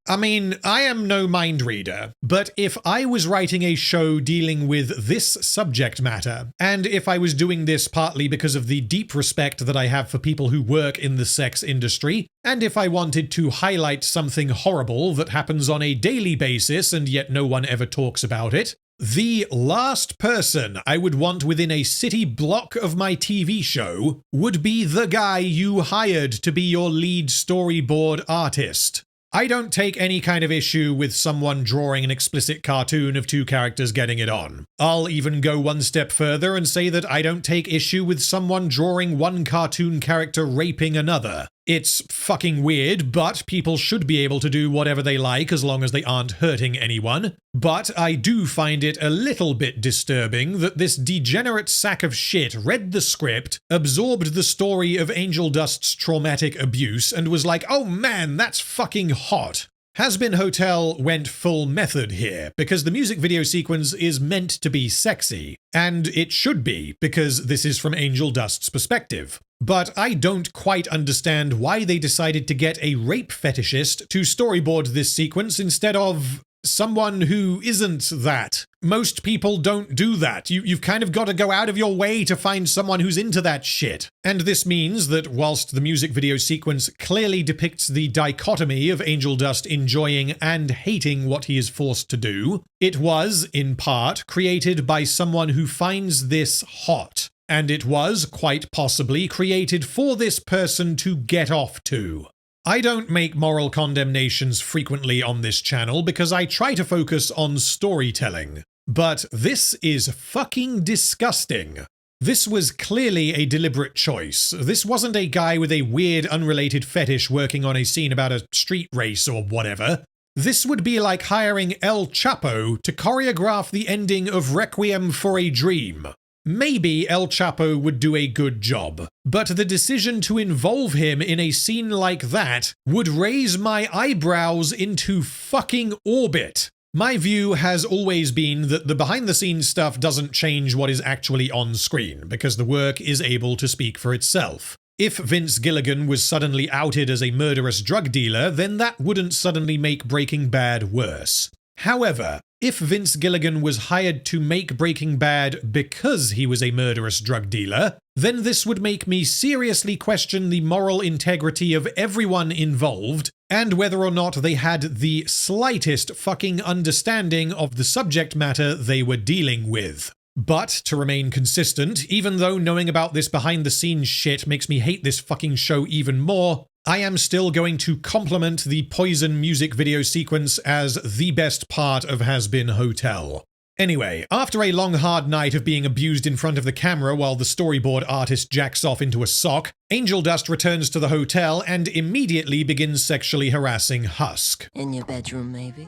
I mean, I am no mind reader, but if I was writing a show dealing with this subject matter, and if I was doing this partly because of the deep respect that I have for people who work in the sex industry, and if I wanted to highlight something horrible that happens on a daily basis and yet no one ever talks about it, the last person I would want within a city block of my TV show would be the guy you hired to be your lead storyboard artist. I don't take any kind of issue with someone drawing an explicit cartoon of two characters getting it on. I'll even go one step further and say that I don't take issue with someone drawing one cartoon character raping another. It's fucking weird, but people should be able to do whatever they like as long as they aren't hurting anyone. But I do find it a little bit disturbing that this degenerate sack of shit read the script, absorbed the story of Angel Dust's traumatic abuse, and was like, oh man, that's fucking hot. Hazbin Hotel went full method here, because the music video sequence is meant to be sexy. And it should be, because this is from Angel Dust's perspective. But I don't quite understand why they decided to get a rape fetishist to storyboard this sequence instead of someone who isn't that. Most people don't do that. You've kind of got to go out of your way to find someone who's into that shit. And this means that whilst the music video sequence clearly depicts the dichotomy of Angel Dust enjoying and hating what he is forced to do, it was, in part, created by someone who finds this hot. And it was, quite possibly, created for this person to get off to. I don't make moral condemnations frequently on this channel because I try to focus on storytelling. But this is fucking disgusting. This was clearly a deliberate choice. This wasn't a guy with a weird unrelated fetish working on a scene about a street race or whatever. This would be like hiring El Chapo to choreograph the ending of Requiem for a Dream. Maybe El Chapo would do a good job, but the decision to involve him in a scene like that would raise my eyebrows into fucking orbit. My view has always been that the behind-the-scenes stuff doesn't change what is actually on screen, because the work is able to speak for itself. If Vince Gilligan was suddenly outed as a murderous drug dealer, then that wouldn't suddenly make Breaking Bad worse. However, if Vince Gilligan was hired to make Breaking Bad because he was a murderous drug dealer, then this would make me seriously question the moral integrity of everyone involved, and whether or not they had the slightest fucking understanding of the subject matter they were dealing with. But, to remain consistent, even though knowing about this behind-the-scenes shit makes me hate this fucking show even more, I am still going to compliment the Poison music video sequence as the best part of Hazbin Hotel. Anyway, after a long hard night of being abused in front of the camera while the storyboard artist jacks off into a sock, Angel Dust returns to the hotel and immediately begins sexually harassing Husk. In your bedroom, maybe?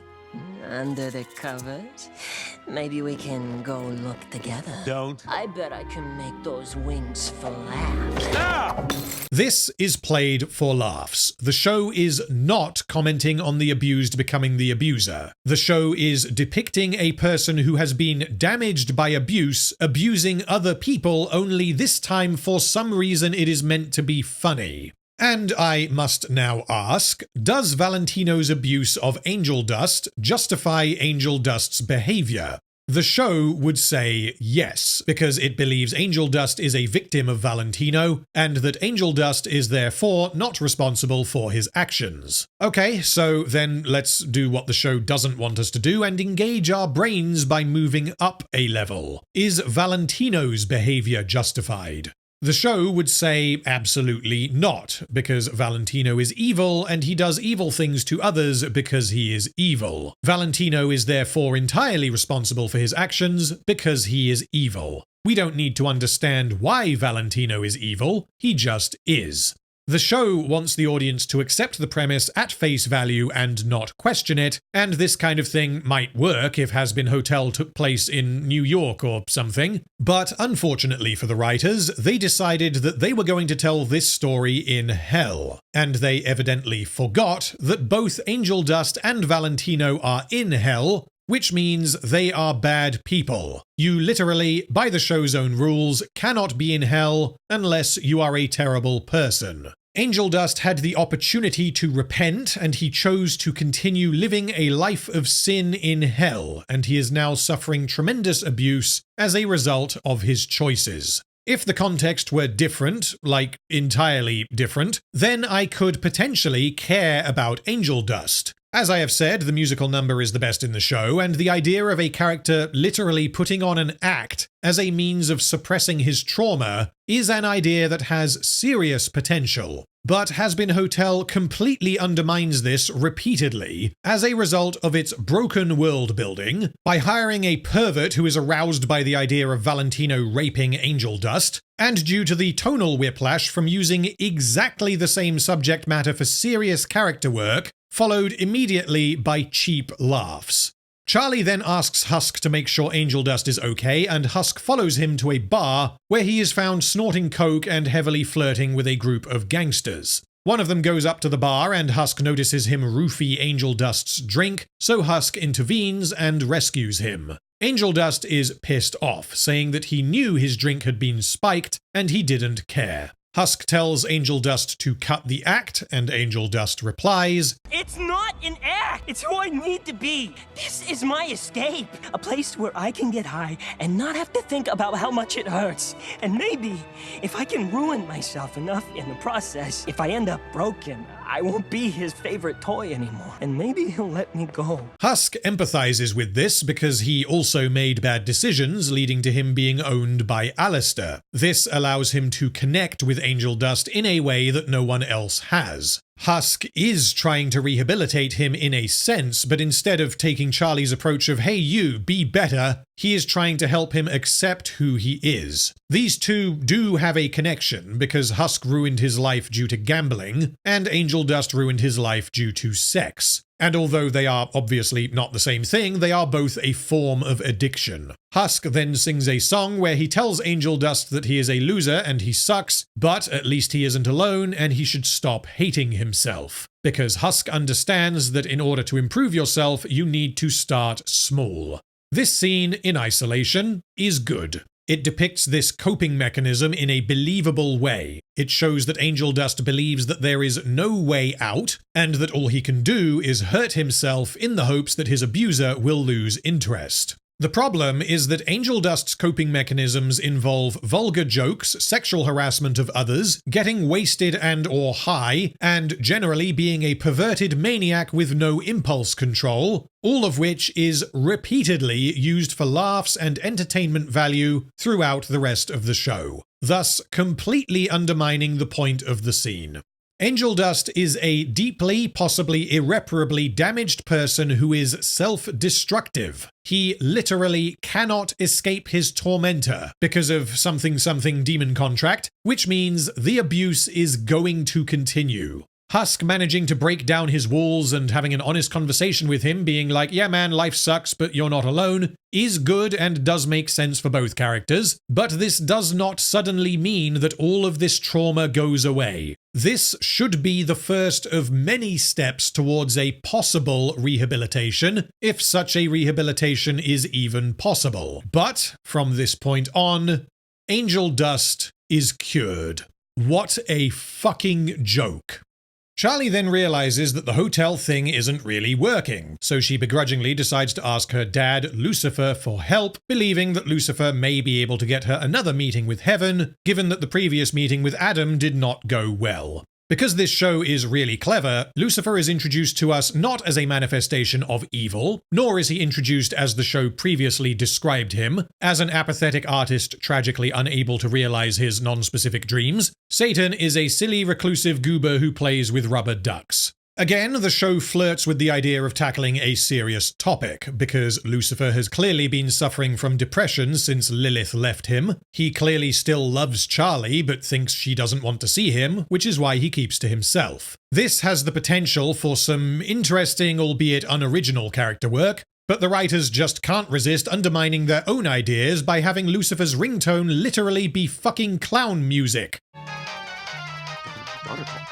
Under the covers? Maybe we can go look together. Don't. I bet I can make those wings flap. This is played for laughs. The show is not commenting on the abused becoming the abuser. The show is depicting a person who has been damaged by abuse, abusing other people, only this time for some reason it is meant to be funny. And I must now ask, does Valentino's abuse of Angel Dust justify Angel Dust's behavior? The show would say yes, because it believes Angel Dust is a victim of Valentino, and that Angel Dust is therefore not responsible for his actions. Okay, so then let's do what the show doesn't want us to do and engage our brains by moving up a level. Is Valentino's behavior justified? The show would say absolutely not, because Valentino is evil and he does evil things to others because he is evil. Valentino is therefore entirely responsible for his actions because he is evil. We don't need to understand why Valentino is evil, he just is. The show wants the audience to accept the premise at face value and not question it, and this kind of thing might work if Hazbin Hotel took place in New York or something, but unfortunately for the writers, they decided that they were going to tell this story in hell, and they evidently forgot that both Angel Dust and Valentino are in hell, which means they are bad people. You literally, by the show's own rules, cannot be in hell unless you are a terrible person. Angel Dust had the opportunity to repent, and he chose to continue living a life of sin in hell, and he is now suffering tremendous abuse as a result of his choices. If the context were different, like entirely different, then I could potentially care about Angel Dust. As I have said, the musical number is the best in the show, and the idea of a character literally putting on an act as a means of suppressing his trauma is an idea that has serious potential. But Hazbin Hotel completely undermines this repeatedly as a result of its broken world building by hiring a pervert who is aroused by the idea of Valentino raping Angel Dust, and due to the tonal whiplash from using exactly the same subject matter for serious character work, followed immediately by cheap laughs. Charlie then asks Husk to make sure Angel Dust is okay, and Husk follows him to a bar where he is found snorting coke and heavily flirting with a group of gangsters. One of them goes up to the bar and Husk notices him roofie Angel Dust's drink, so Husk intervenes and rescues him. Angel Dust is pissed off, saying that he knew his drink had been spiked and he didn't care. Husk tells Angel Dust to cut the act, and Angel Dust replies, "It's not an act! It's who I need to be! This is my escape! A place where I can get high and not have to think about how much it hurts. And maybe, if I can ruin myself enough in the process, if I end up broken, I won't be his favorite toy anymore. And maybe he'll let me go." Husk empathizes with this because he also made bad decisions, leading to him being owned by Alastor. This allows him to connect with Angel Dust in a way that no one else has. Husk is trying to rehabilitate him in a sense, but instead of taking Charlie's approach of, "Hey you, be better," he is trying to help him accept who he is. These two do have a connection because Husk ruined his life due to gambling, and Angel Dust ruined his life due to sex. And although they are obviously not the same thing, they are both a form of addiction. Husk then sings a song where he tells Angel Dust that he is a loser and he sucks, but at least he isn't alone and he should stop hating himself. Because Husk understands that in order to improve yourself, you need to start small. This scene, in isolation, is good. It depicts this coping mechanism in a believable way. It shows that Angel Dust believes that there is no way out, and that all he can do is hurt himself in the hopes that his abuser will lose interest. The problem is that Angel Dust's coping mechanisms involve vulgar jokes, sexual harassment of others, getting wasted and/or high, and generally being a perverted maniac with no impulse control, all of which is repeatedly used for laughs and entertainment value throughout the rest of the show, thus completely undermining the point of the scene. Angel Dust is a deeply, possibly irreparably damaged person who is self-destructive. He literally cannot escape his tormentor because of something demon contract, which means the abuse is going to continue. Husk managing to break down his walls and having an honest conversation with him, being like, yeah man, life sucks, but you're not alone, is good and does make sense for both characters, but this does not suddenly mean that all of this trauma goes away. This should be the first of many steps towards a possible rehabilitation, if such a rehabilitation is even possible. But, from this point on, Angel Dust is cured. What a fucking joke. Charlie then realizes that the hotel thing isn't really working, so she begrudgingly decides to ask her dad, Lucifer, for help, believing that Lucifer may be able to get her another meeting with Heaven, given that the previous meeting with Adam did not go well. Because this show is really clever, Lucifer is introduced to us not as a manifestation of evil, nor is he introduced as the show previously described him, as an apathetic artist tragically unable to realize his non-specific dreams. Satan is a silly, reclusive goober who plays with rubber ducks. Again, the show flirts with the idea of tackling a serious topic, because Lucifer has clearly been suffering from depression since Lilith left him. He clearly still loves Charlie, but thinks she doesn't want to see him, which is why he keeps to himself. This has the potential for some interesting, albeit unoriginal character work, but the writers just can't resist undermining their own ideas by having Lucifer's ringtone literally be fucking clown music.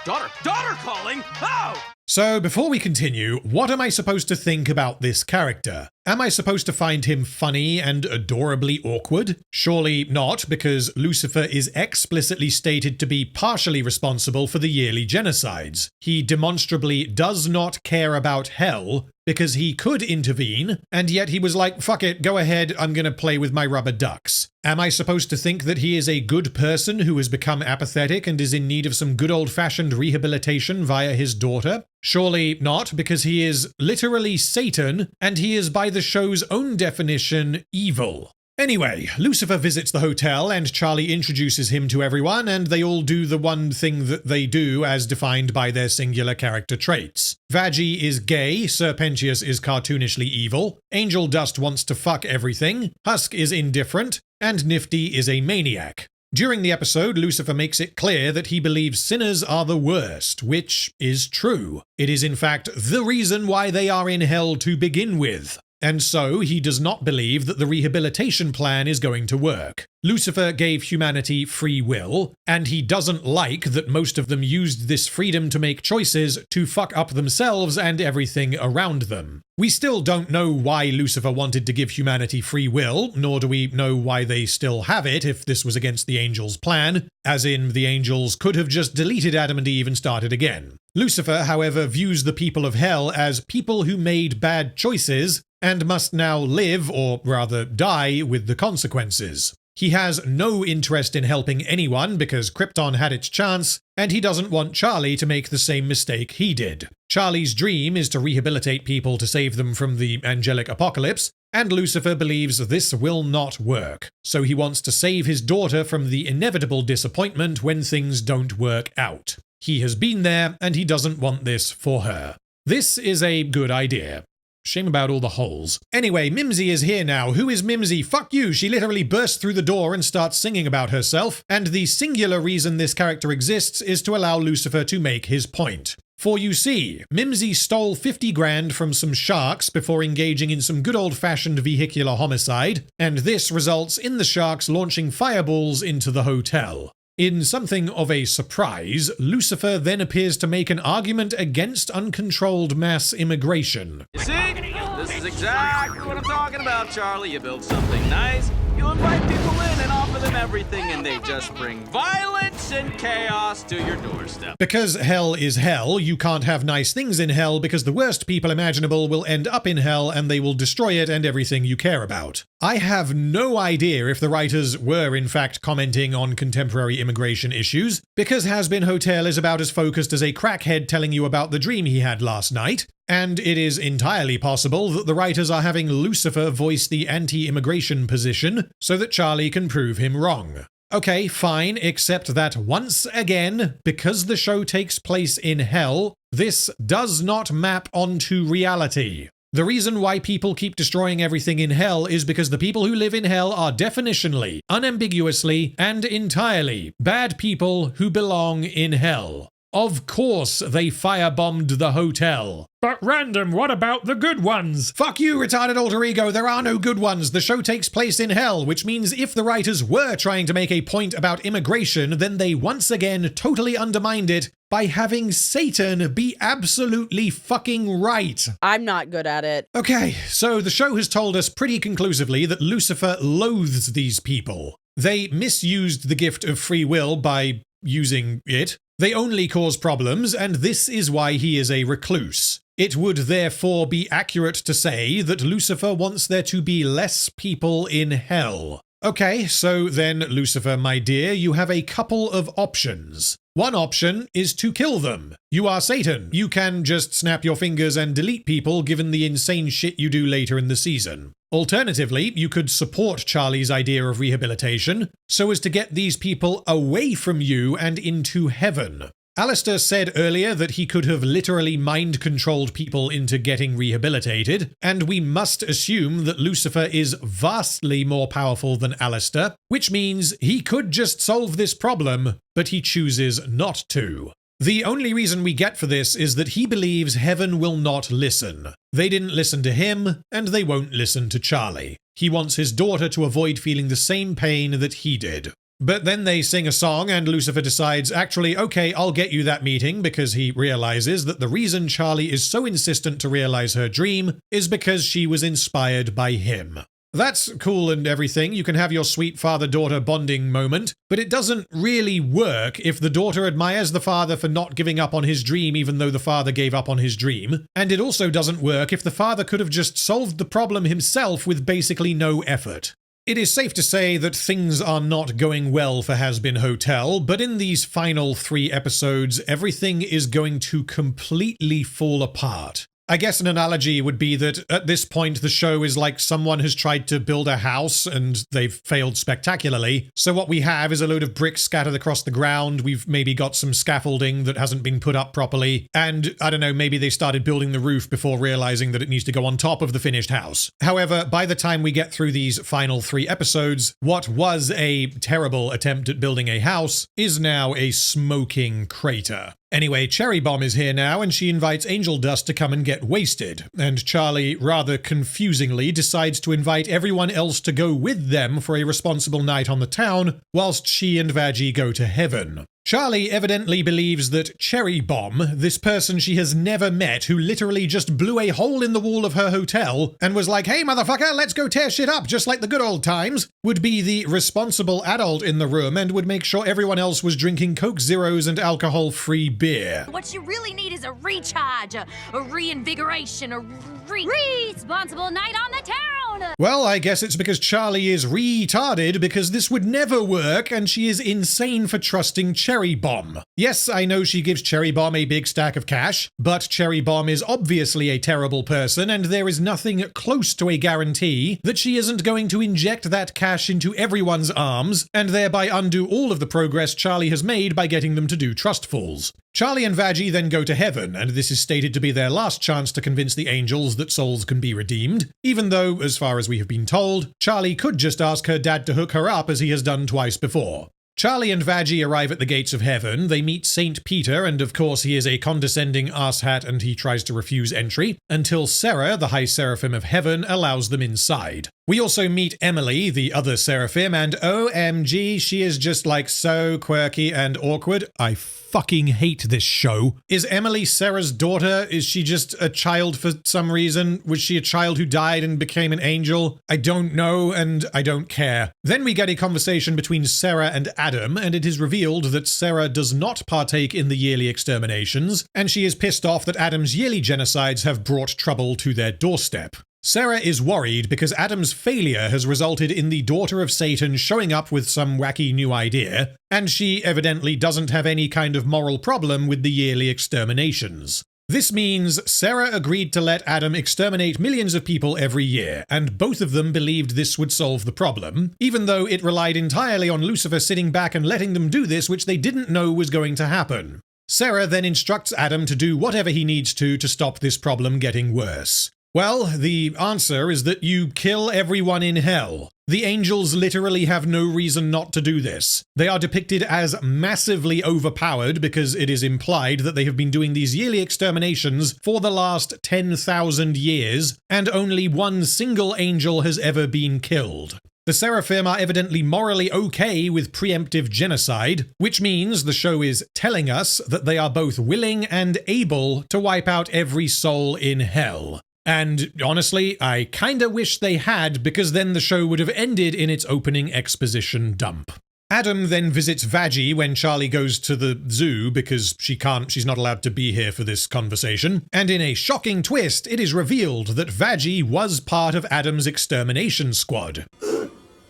Daughter calling? Oh! So, before we continue, what am I supposed to think about this character? Am I supposed to find him funny and adorably awkward? Surely not, because Lucifer is explicitly stated to be partially responsible for the yearly genocides. He demonstrably does not care about hell, because he could intervene, and yet he was like, fuck it, go ahead, I'm gonna play with my rubber ducks. Am I supposed to think that he is a good person who has become apathetic and is in need of some good old-fashioned rehabilitation via his daughter? Surely not, because he is literally Satan, and he is by the show's own definition, evil. Anyway, Lucifer visits the hotel and Charlie introduces him to everyone, and they all do the one thing that they do as defined by their singular character traits. Vaggie is gay, Serpentius is cartoonishly evil, Angel Dust wants to fuck everything, Husk is indifferent, and Nifty is a maniac. During the episode, Lucifer makes it clear that he believes sinners are the worst, which is true. It is in fact the reason why they are in hell to begin with. And so, he does not believe that the rehabilitation plan is going to work. Lucifer gave humanity free will, and he doesn't like that most of them used this freedom to make choices to fuck up themselves and everything around them. We still don't know why Lucifer wanted to give humanity free will, nor do we know why they still have it if this was against the angels' plan, as in the angels could have just deleted Adam and Eve and started again. Lucifer, however, views the people of hell as people who made bad choices and must now live, or rather die, with the consequences. He has no interest in helping anyone because Krypton had its chance, and he doesn't want Charlie to make the same mistake he did. Charlie's dream is to rehabilitate people to save them from the angelic apocalypse, and Lucifer believes this will not work. So he wants to save his daughter from the inevitable disappointment when things don't work out. He has been there, and he doesn't want this for her. This is a good idea. Shame about all the holes. Anyway, Mimsy is here now. Who is Mimsy? Fuck you! She literally bursts through the door and starts singing about herself, and the singular reason this character exists is to allow Lucifer to make his point. For you see, Mimsy stole 50 grand from some sharks before engaging in some good old-fashioned vehicular homicide, and this results in the sharks launching fireballs into the hotel. In something of a surprise, Lucifer then appears to make an argument against uncontrolled mass immigration. You see? This is exactly what I'm talking about, Charlie. You build something nice, you invite people in and offer them everything, and they just bring violence and chaos to your doorstep. Because hell is hell, you can't have nice things in hell because the worst people imaginable will end up in hell and they will destroy it and everything you care about. I have no idea if the writers were in fact commenting on contemporary immigration issues, because Hazbin Hotel is about as focused as a crackhead telling you about the dream he had last night, and it is entirely possible that the writers are having Lucifer voice the anti-immigration position so that Charlie can prove him wrong. Okay, fine, except that once again, because the show takes place in hell, this does not map onto reality. The reason why people keep destroying everything in hell is because the people who live in hell are definitionally, unambiguously, and entirely bad people who belong in hell. Of course they firebombed the hotel. But random, what about the good ones? Fuck you, retarded alter ego, there are no good ones. The show takes place in hell, which means if the writers were trying to make a point about immigration, then they once again totally undermined it by having Satan be absolutely fucking right. I'm not good at it. Okay, so the show has told us pretty conclusively that Lucifer loathes these people. They misused the gift of free will by using it. They only cause problems, and this is why he is a recluse. It would therefore be accurate to say that Lucifer wants there to be less people in hell. Okay, so then, Lucifer, my dear, you have a couple of options. One option is to kill them. You are Satan. You can just snap your fingers and delete people given the insane shit you do later in the season. Alternatively, you could support Charlie's idea of rehabilitation so as to get these people away from you and into heaven. Alastor said earlier that he could have literally mind-controlled people into getting rehabilitated, and we must assume that Lucifer is vastly more powerful than Alastor, which means he could just solve this problem, but he chooses not to. The only reason we get for this is that he believes heaven will not listen. They didn't listen to him, and they won't listen to Charlie. He wants his daughter to avoid feeling the same pain that he did. But then they sing a song and Lucifer decides, actually, okay, I'll get you that meeting, because he realizes that the reason Charlie is so insistent to realize her dream is because she was inspired by him. That's cool and everything, you can have your sweet father-daughter bonding moment, but it doesn't really work if the daughter admires the father for not giving up on his dream even though the father gave up on his dream, and it also doesn't work if the father could have just solved the problem himself with basically no effort. It is safe to say that things are not going well for Hazbin Hotel, but in these final 3 episodes, everything is going to completely fall apart. I guess an analogy would be that at this point the show is like someone has tried to build a house and they've failed spectacularly. So what we have is a load of bricks scattered across the ground, we've maybe got some scaffolding that hasn't been put up properly, and I don't know, maybe they started building the roof before realizing that it needs to go on top of the finished house. However, by the time we get through these final 3 episodes, what was a terrible attempt at building a house is now a smoking crater. Anyway, Cherry Bomb is here now, and she invites Angel Dust to come and get wasted, and Charlie, rather confusingly, decides to invite everyone else to go with them for a responsible night on the town, whilst she and Vaggie go to heaven. Charlie evidently believes that Cherry Bomb, this person she has never met who literally just blew a hole in the wall of her hotel and was like, hey motherfucker, let's go tear shit up just like the good old times, would be the responsible adult in the room and would make sure everyone else was drinking Coke Zeros and alcohol-free beer. What you really need is a recharge, a reinvigoration, a responsible night on the town! Well, I guess it's because Charlie is retarded, because this would never work and she is insane for trusting Cherry Bomb. Yes, I know she gives Cherry Bomb a big stack of cash, but Cherry Bomb is obviously a terrible person and there is nothing close to a guarantee that she isn't going to inject that cash into everyone's arms and thereby undo all of the progress Charlie has made by getting them to do trust falls. Charlie and Vaggie then go to heaven, and this is stated to be their last chance to convince the angels that souls can be redeemed, even though, as far as we have been told, Charlie could just ask her dad to hook her up as he has done twice before. Charlie and Vaggie arrive at the gates of heaven. They meet Saint Peter, and of course he is a condescending asshat and he tries to refuse entry, until Sarah, the High Seraphim of Heaven, allows them inside. We also meet Emily, the other Seraphim, and OMG, she is just like so quirky and awkward. I fucking hate this show. Is Emily Sarah's daughter? Is she just a child for some reason? Was she a child who died and became an angel? I don't know, and I don't care. Then we get a conversation between Sarah and Adam, and it is revealed that Sarah does not partake in the yearly exterminations, and she is pissed off that Adam's yearly genocides have brought trouble to their doorstep. Sarah is worried because Adam's failure has resulted in the daughter of Satan showing up with some wacky new idea, and she evidently doesn't have any kind of moral problem with the yearly exterminations. This means Sarah agreed to let Adam exterminate millions of people every year, and both of them believed this would solve the problem, even though it relied entirely on Lucifer sitting back and letting them do this, which they didn't know was going to happen. Sarah then instructs Adam to do whatever he needs to stop this problem getting worse. Well, the answer is that you kill everyone in hell. The angels literally have no reason not to do this. They are depicted as massively overpowered because it is implied that they have been doing these yearly exterminations for the last 10,000 years, and only one single angel has ever been killed. The Seraphim are evidently morally okay with preemptive genocide, which means the show is telling us that they are both willing and able to wipe out every soul in hell. And honestly, I kinda wish they had, because then the show would have ended in its opening exposition dump. Adam then visits Vaggie when Charlie goes to the zoo because she's not allowed to be here for this conversation. And in a shocking twist, it is revealed that Vaggie was part of Adam's extermination squad.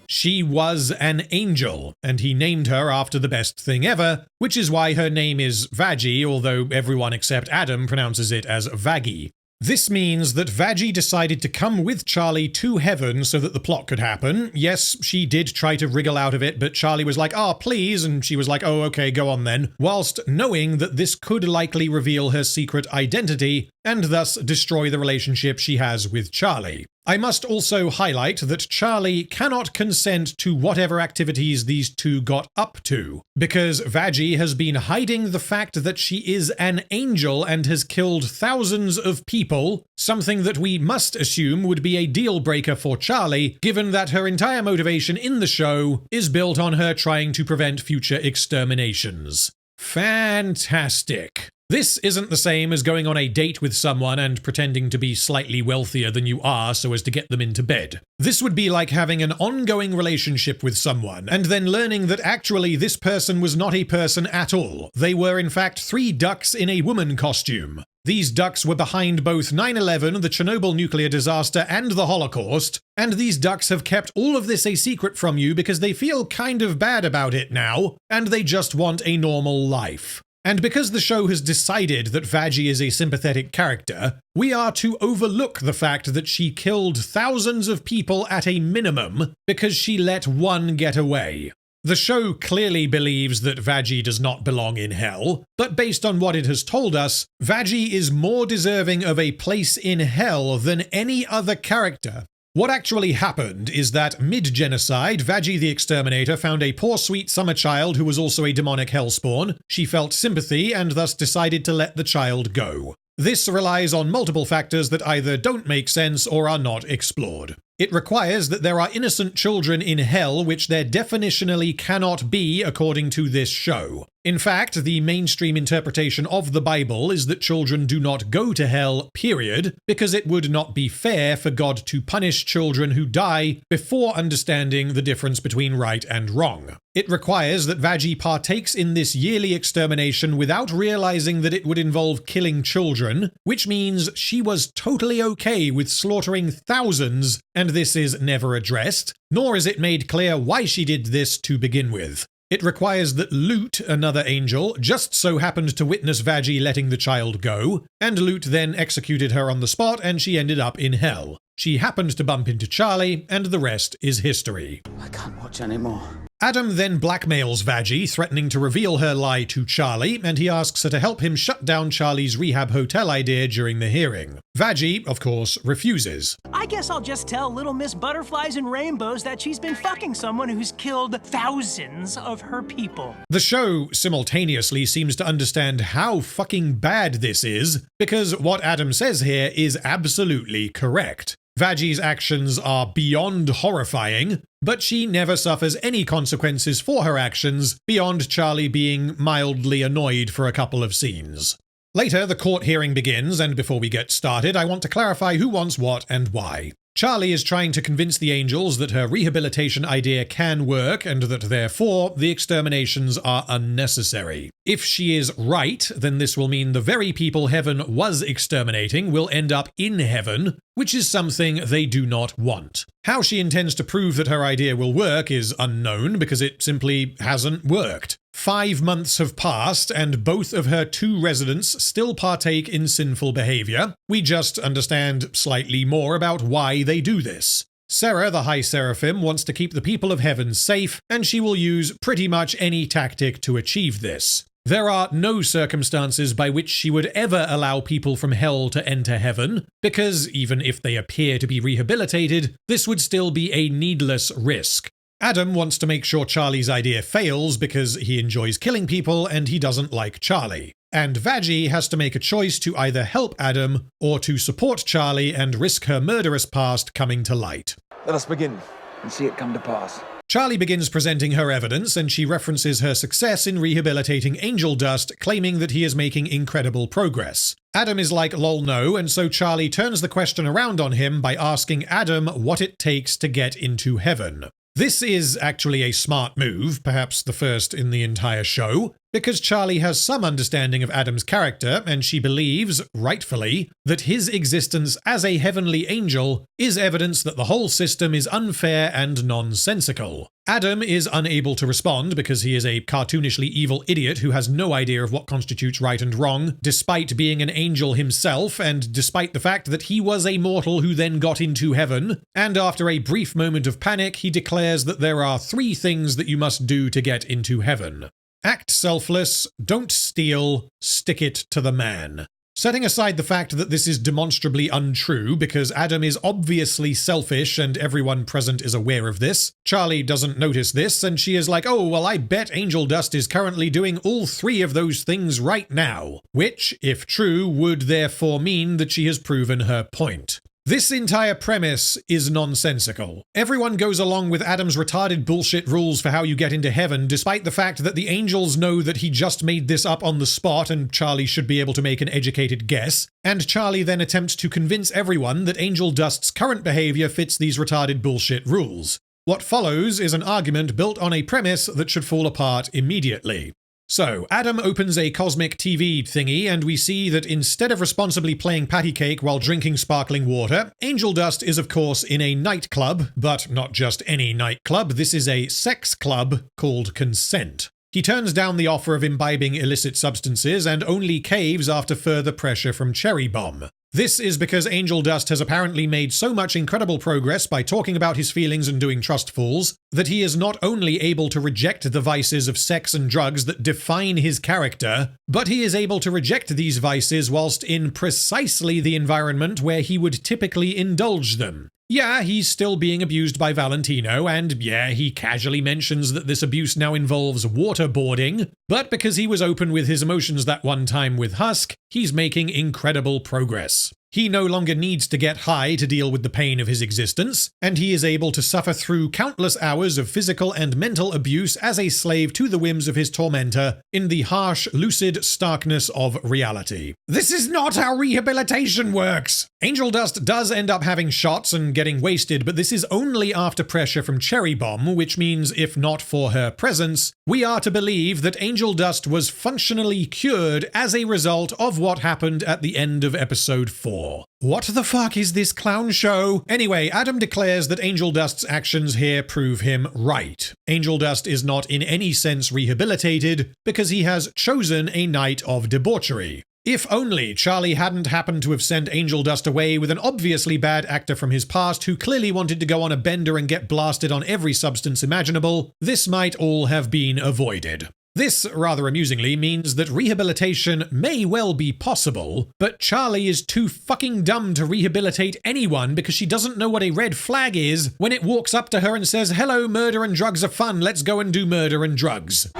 She was an angel, and he named her after the best thing ever, which is why her name is Vaggie, although everyone except Adam pronounces it as Vaggie. This means that Vaggie decided to come with Charlie to heaven so that the plot could happen. Yes, she did try to wriggle out of it, but Charlie was like, "Oh, please," and she was like, "Oh, okay, go on then," whilst knowing that this could likely reveal her secret identity and thus destroy the relationship she has with Charlie. I must also highlight that Charlie cannot consent to whatever activities these two got up to, because Vaggie has been hiding the fact that she is an angel and has killed thousands of people, something that we must assume would be a deal breaker for Charlie, given that her entire motivation in the show is built on her trying to prevent future exterminations. Fantastic. This isn't the same as going on a date with someone and pretending to be slightly wealthier than you are so as to get them into bed. This would be like having an ongoing relationship with someone and then learning that actually this person was not a person at all. They were in fact 3 ducks in a woman costume. These ducks were behind both 9/11, the Chernobyl nuclear disaster, and the Holocaust, and these ducks have kept all of this a secret from you because they feel kind of bad about it now, and they just want a normal life. And because the show has decided that Vaggie is a sympathetic character, we are to overlook the fact that she killed thousands of people at a minimum because she let one get away. The show clearly believes that Vaggie does not belong in hell, but based on what it has told us, Vaggie is more deserving of a place in hell than any other character. What actually happened is that mid-genocide, Vaggie the Exterminator found a poor sweet summer child who was also a demonic hellspawn. She felt sympathy and thus decided to let the child go. This relies on multiple factors that either don't make sense or are not explored. It requires that there are innocent children in hell, which there definitionally cannot be according to this show. In fact, the mainstream interpretation of the Bible is that children do not go to hell, period, because it would not be fair for God to punish children who die before understanding the difference between right and wrong. It requires that Vaggie partakes in this yearly extermination without realizing that it would involve killing children, which means she was totally okay with slaughtering thousands, and this is never addressed, nor is it made clear why she did this to begin with. It requires that Lut, another angel, just so happened to witness Vaggie letting the child go, and Lut then executed her on the spot and she ended up in hell. She happened to bump into Charlie, and the rest is history. I can't watch anymore. Adam then blackmails Vaggie, threatening to reveal her lie to Charlie, and he asks her to help him shut down Charlie's rehab hotel idea during the hearing. Vaggie, of course, refuses. I guess I'll just tell Little Miss Butterflies and Rainbows that she's been fucking someone who's killed thousands of her people. The show simultaneously seems to understand how fucking bad this is, because what Adam says here is absolutely correct. Vaggie's actions are beyond horrifying, but she never suffers any consequences for her actions beyond Charlie being mildly annoyed for a couple of scenes. Later, the court hearing begins, and before we get started, I want to clarify who wants what and why. Charlie is trying to convince the angels that her rehabilitation idea can work and that therefore the exterminations are unnecessary. If she is right, then this will mean the very people Heaven was exterminating will end up in Heaven, which is something they do not want. How she intends to prove that her idea will work is unknown because it simply hasn't worked. 5 months have passed, and both of her 2 residents still partake in sinful behavior. We just understand slightly more about why they do this. Sarah, the High Seraphim, wants to keep the people of Heaven safe, and she will use pretty much any tactic to achieve this. There are no circumstances by which she would ever allow people from hell to enter heaven, because even if they appear to be rehabilitated, this would still be a needless risk. Adam wants to make sure Charlie's idea fails because he enjoys killing people and he doesn't like Charlie. And Vaggie has to make a choice to either help Adam or to support Charlie and risk her murderous past coming to light. Let us begin and see it come to pass. Charlie begins presenting her evidence, and she references her success in rehabilitating Angel Dust, claiming that he is making incredible progress. Adam is like, lol no, and so Charlie turns the question around on him by asking Adam what it takes to get into heaven. This is actually a smart move, perhaps the first in the entire show, because Charlie has some understanding of Adam's character, and she believes, rightfully, that his existence as a heavenly angel is evidence that the whole system is unfair and nonsensical. Adam is unable to respond because he is a cartoonishly evil idiot who has no idea of what constitutes right and wrong, despite being an angel himself, and despite the fact that he was a mortal who then got into heaven, and after a brief moment of panic, he declares that there are 3 things that you must do to get into heaven. Act selfless, don't steal, stick it to the man. Setting aside the fact that this is demonstrably untrue because Adam is obviously selfish and everyone present is aware of this, Charlie doesn't notice this and she is like, oh, well, I bet Angel Dust is currently doing all 3 of those things right now, which, if true, would therefore mean that she has proven her point. This entire premise is nonsensical. Everyone goes along with Adam's retarded bullshit rules for how you get into heaven, despite the fact that the angels know that he just made this up on the spot and Charlie should be able to make an educated guess, and Charlie then attempts to convince everyone that Angel Dust's current behavior fits these retarded bullshit rules. What follows is an argument built on a premise that should fall apart immediately. So, Adam opens a cosmic TV thingy, and we see that instead of responsibly playing patty cake while drinking sparkling water, Angel Dust is of course in a nightclub, but not just any nightclub, this is a sex club called Consent. He turns down the offer of imbibing illicit substances and only caves after further pressure from Cherry Bomb. This is because Angel Dust has apparently made so much incredible progress by talking about his feelings and doing trustfuls that he is not only able to reject the vices of sex and drugs that define his character, but he is able to reject these vices whilst in precisely the environment where he would typically indulge them. Yeah, he's still being abused by Valentino, and yeah, he casually mentions that this abuse now involves waterboarding, but because he was open with his emotions that one time with Husk, he's making incredible progress. He no longer needs to get high to deal with the pain of his existence, and he is able to suffer through countless hours of physical and mental abuse as a slave to the whims of his tormentor in the harsh, lucid starkness of reality. This is not how rehabilitation works! Angel Dust does end up having shots and getting wasted, but this is only after pressure from Cherry Bomb, which means if not for her presence, we are to believe that Angel Dust was functionally cured as a result of what happened at the end of episode 4. What the fuck is this clown show? Anyway, Adam declares that Angel Dust's actions here prove him right. Angel Dust is not in any sense rehabilitated because he has chosen a night of debauchery. If only Charlie hadn't happened to have sent Angel Dust away with an obviously bad actor from his past who clearly wanted to go on a bender and get blasted on every substance imaginable, this might all have been avoided. This, rather amusingly, means that rehabilitation may well be possible, but Charlie is too fucking dumb to rehabilitate anyone because she doesn't know what a red flag is when it walks up to her and says, "Hello, murder and drugs are fun, let's go and do murder and drugs."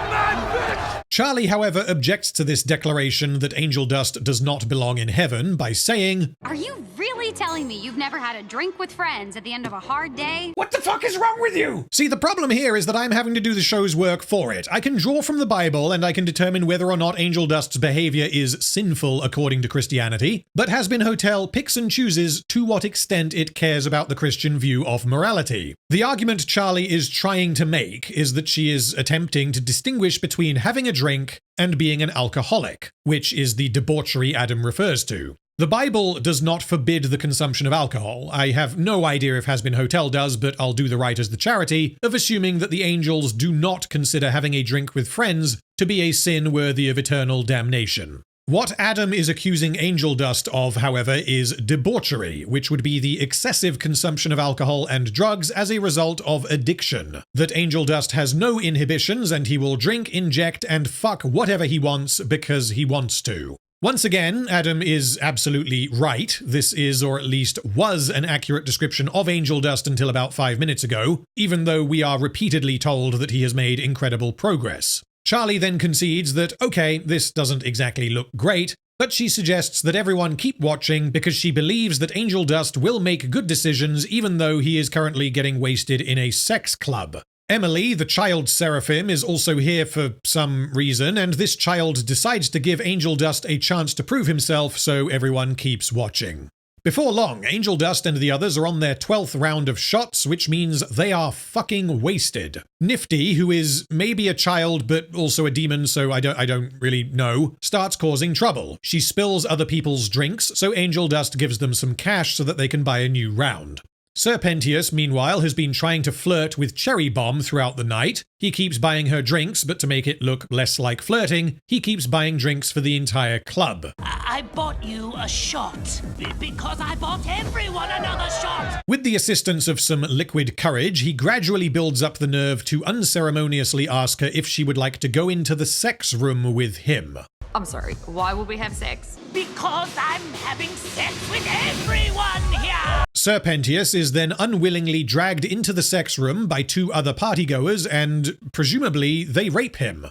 Charlie, however, objects to this declaration that Angel Dust does not belong in heaven by saying, "Are you really telling me you've never had a drink with friends at the end of a hard day? What the fuck is wrong with you? See, the problem here is that I'm having to do the show's work for it. I can draw from the Bible and I can determine whether or not Angel Dust's behavior is sinful according to Christianity, but Hazbin Hotel picks and chooses to what extent it cares about the Christian view of morality. The argument Charlie is trying to make is that she is attempting to distinguish between having a drink and being an alcoholic, which is the debauchery Adam refers to. The Bible does not forbid the consumption of alcohol. I have no idea if Hazbin Hotel does, but I'll do the right as the charity of assuming that the angels do not consider having a drink with friends to be a sin worthy of eternal damnation. What Adam is accusing Angel Dust of, however, is debauchery, which would be the excessive consumption of alcohol and drugs as a result of addiction. That Angel Dust has no inhibitions and he will drink, inject, and fuck whatever he wants because he wants to. Once again, Adam is absolutely right. This is, or at least was, an accurate description of Angel Dust until about 5 minutes ago, even though we are repeatedly told that he has made incredible progress. Charlie then concedes that, okay, this doesn't exactly look great, but she suggests that everyone keep watching because she believes that Angel Dust will make good decisions even though he is currently getting wasted in a sex club. Emily, the child seraphim, is also here for some reason, and this child decides to give Angel Dust a chance to prove himself, so everyone keeps watching. Before long, Angel Dust and the others are on their 12th round of shots, which means they are fucking wasted. Nifty, who is maybe a child but also a demon, so I don't really know, starts causing trouble. She spills other people's drinks, so Angel Dust gives them some cash so that they can buy a new round. Serpentius, meanwhile, has been trying to flirt with Cherry Bomb throughout the night. He keeps buying her drinks, but to make it look less like flirting, he keeps buying drinks for the entire club. I bought you a shot because I bought everyone another shot. With the assistance of some liquid courage, he gradually builds up the nerve to unceremoniously ask her if she would like to go into the sex room with him. I'm sorry, why would we have sex? Because I'm having sex with everyone here! Serpentius is then unwillingly dragged into the sex room by two other partygoers and, presumably, they rape him.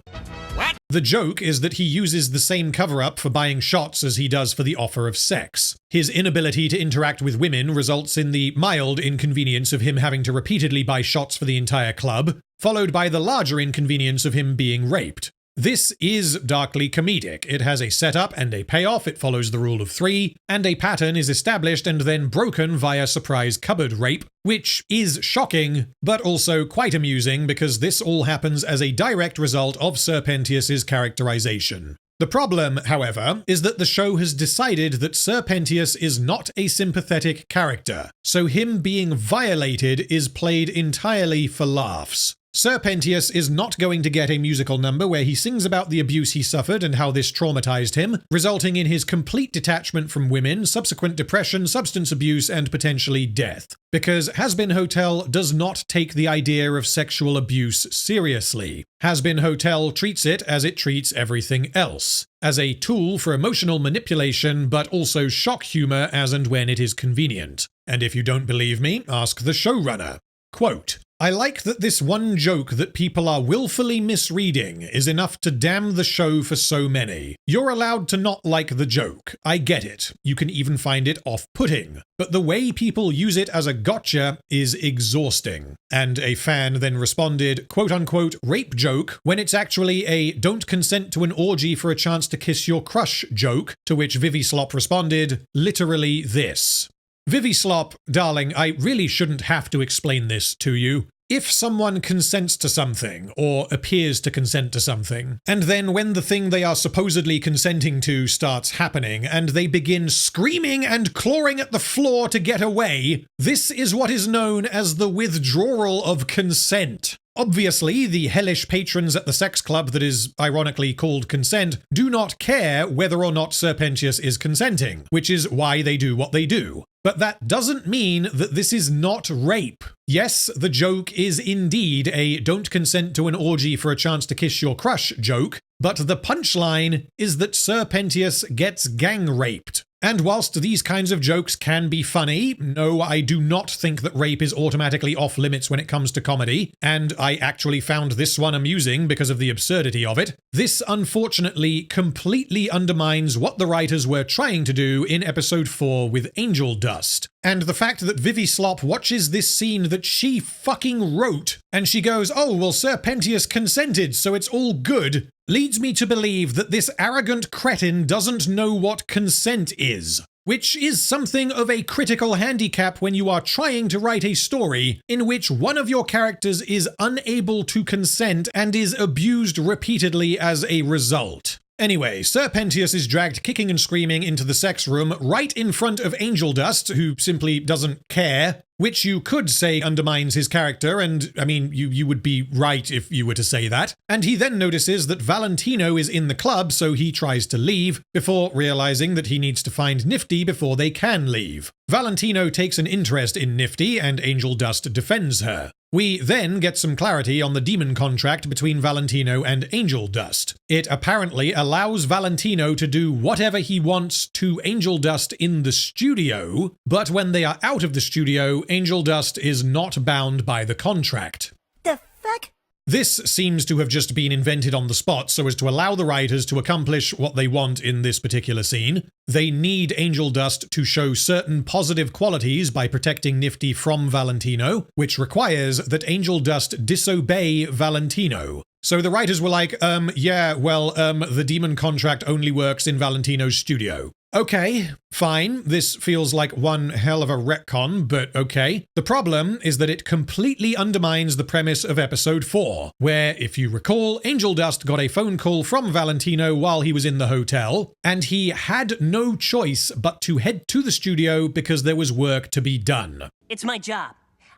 What? The joke is that he uses the same cover-up for buying shots as he does for the offer of sex. His inability to interact with women results in the mild inconvenience of him having to repeatedly buy shots for the entire club, followed by the larger inconvenience of him being raped. This is darkly comedic. It has a setup and a payoff, it follows the rule of 3, and a pattern is established and then broken via surprise cupboard rape, which is shocking, but also quite amusing because this all happens as a direct result of Serpentius's characterization. The problem, however, is that the show has decided that Serpentius is not a sympathetic character, so him being violated is played entirely for laughs. Serpentius is not going to get a musical number where he sings about the abuse he suffered and how this traumatized him, resulting in his complete detachment from women, subsequent depression, substance abuse, and potentially death. Because Hazbin Hotel does not take the idea of sexual abuse seriously. Hazbin Hotel treats it as it treats everything else, as a tool for emotional manipulation, but also shock humor as and when it is convenient. And if you don't believe me, ask the showrunner. Quote, I like that this one joke that people are willfully misreading is enough to damn the show for so many. You're allowed to not like the joke. I get it. You can even find it off-putting. But the way people use it as a gotcha is exhausting. And a fan then responded, quote-unquote, rape joke, when it's actually a don't consent to an orgy for a chance to kiss your crush joke, to which Vivi Slop responded, literally this. Vivi Slop, darling, I really shouldn't have to explain this to you. If someone consents to something, or appears to consent to something, and then when the thing they are supposedly consenting to starts happening, and they begin screaming and clawing at the floor to get away, this is what is known as the withdrawal of consent. obviously the hellish patrons at the sex club that is ironically called Consent do not care whether or not Serpentius is consenting, which is why they do what they do. But that doesn't mean that this is not rape. Yes, the joke is indeed a don't consent to an orgy for a chance to kiss your crush joke, but the punchline is that Serpentius gets gang raped. And whilst these kinds of jokes can be funny, no, I do not think that rape is automatically off limits when it comes to comedy, and I actually found this one amusing because of the absurdity of it. This, unfortunately, completely undermines what the writers were trying to do in episode 4 with Angel Dust. And the fact that Vivi Slop watches this scene that she fucking wrote, and she goes, oh, well, Serpentius consented, so it's all good, leads me to believe that this arrogant cretin doesn't know what consent is. Which is something of a critical handicap when you are trying to write a story in which one of your characters is unable to consent and is abused repeatedly as a result. Anyway, Serpentius is dragged kicking and screaming into the sex room right in front of Angel Dust, who simply doesn't care, which you could say undermines his character, and, I mean, you would be right if you were to say that. And he then notices that Valentino is in the club, so he tries to leave, before realizing that he needs to find Nifty before they can leave. Valentino takes an interest in Nifty, and Angel Dust defends her. We then get some clarity on the demon contract between Valentino and Angel Dust. It apparently allows Valentino to do whatever he wants to Angel Dust in the studio, but when they are out of the studio, Angel Dust is not bound by the contract. The fuck? This seems to have just been invented on the spot so as to allow the writers to accomplish what they want in this particular scene. They need Angel Dust to show certain positive qualities by protecting Nifty from Valentino, which requires that Angel Dust disobey Valentino. So the writers were like, the demon contract only works in Valentino's studio. Okay, fine, this feels like one hell of a retcon, but okay. The problem is that it completely undermines the premise of episode 4, where, if you recall, Angel Dust got a phone call from Valentino while he was in the hotel, and he had no choice but to head to the studio because there was work to be done. It's my job.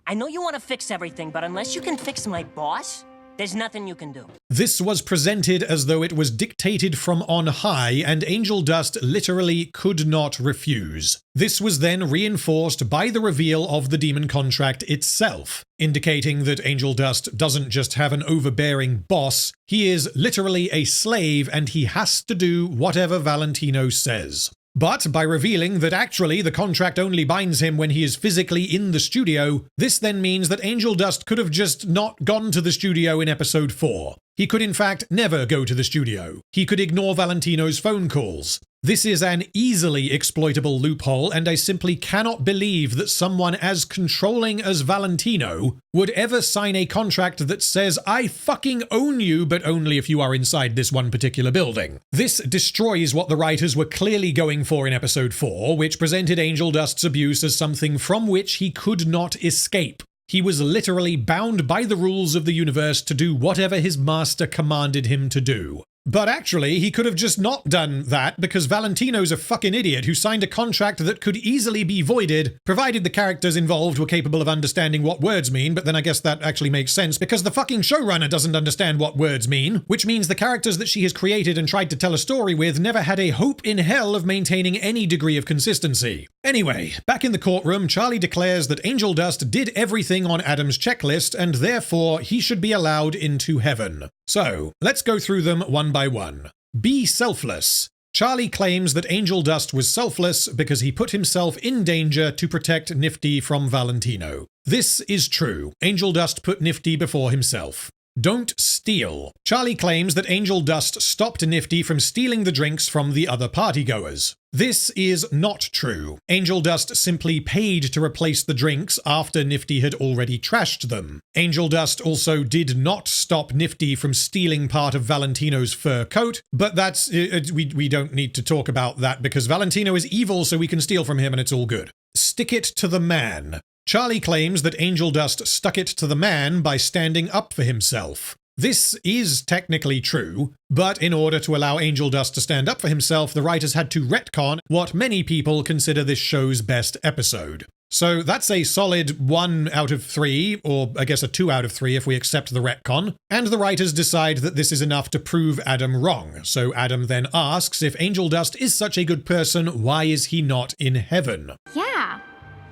I know you want to fix everything, but unless you can fix my boss, there's nothing you can do. This was presented as though it was dictated from on high, and Angel Dust literally could not refuse. This was then reinforced by the reveal of the demon contract itself, indicating that Angel Dust doesn't just have an overbearing boss, he is literally a slave and he has to do whatever Valentino says. But by revealing that actually the contract only binds him when he is physically in the studio, this then means that Angel Dust could have just not gone to the studio in episode 4. He could in fact never go to the studio. He could ignore Valentino's phone calls. This is an easily exploitable loophole, and I simply cannot believe that someone as controlling as Valentino would ever sign a contract that says, I fucking own you, but only if you are inside this one particular building. This destroys what the writers were clearly going for in episode 4, which presented Angel Dust's abuse as something from which he could not escape. He was literally bound by the rules of the universe to do whatever his master commanded him to do. But actually, he could have just not done that because Valentino's a fucking idiot who signed a contract that could easily be voided, provided the characters involved were capable of understanding what words mean, but then I guess that actually makes sense because the fucking showrunner doesn't understand what words mean, which means the characters that she has created and tried to tell a story with never had a hope in hell of maintaining any degree of consistency. Anyway, back in the courtroom, Charlie declares that Angel Dust did everything on Adam's checklist and therefore he should be allowed into heaven. So, let's go through them one by one. Be selfless. Charlie claims that Angel Dust was selfless because he put himself in danger to protect Nifty from Valentino. This is true. Angel Dust put Nifty before himself. Don't steal. Charlie claims that Angel Dust stopped Nifty from stealing the drinks from the other partygoers. This is not true. Angel Dust simply paid to replace the drinks after Nifty had already trashed them. Angel Dust also did not stop Nifty from stealing part of Valentino's fur coat, but that's... we don't need to talk about that because Valentino is evil, so we can steal from him and it's all good. Stick it to the man. Charlie claims that Angel Dust stuck it to the man by standing up for himself. This is technically true, but in order to allow Angel Dust to stand up for himself, the writers had to retcon what many people consider this show's best episode. So that's a solid 1 out of 3, or I guess a 2 out of 3 if we accept the retcon. And the writers decide that this is enough to prove Adam wrong. So Adam then asks, if Angel Dust is such a good person, why is he not in heaven? Yeah,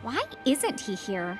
why isn't he here?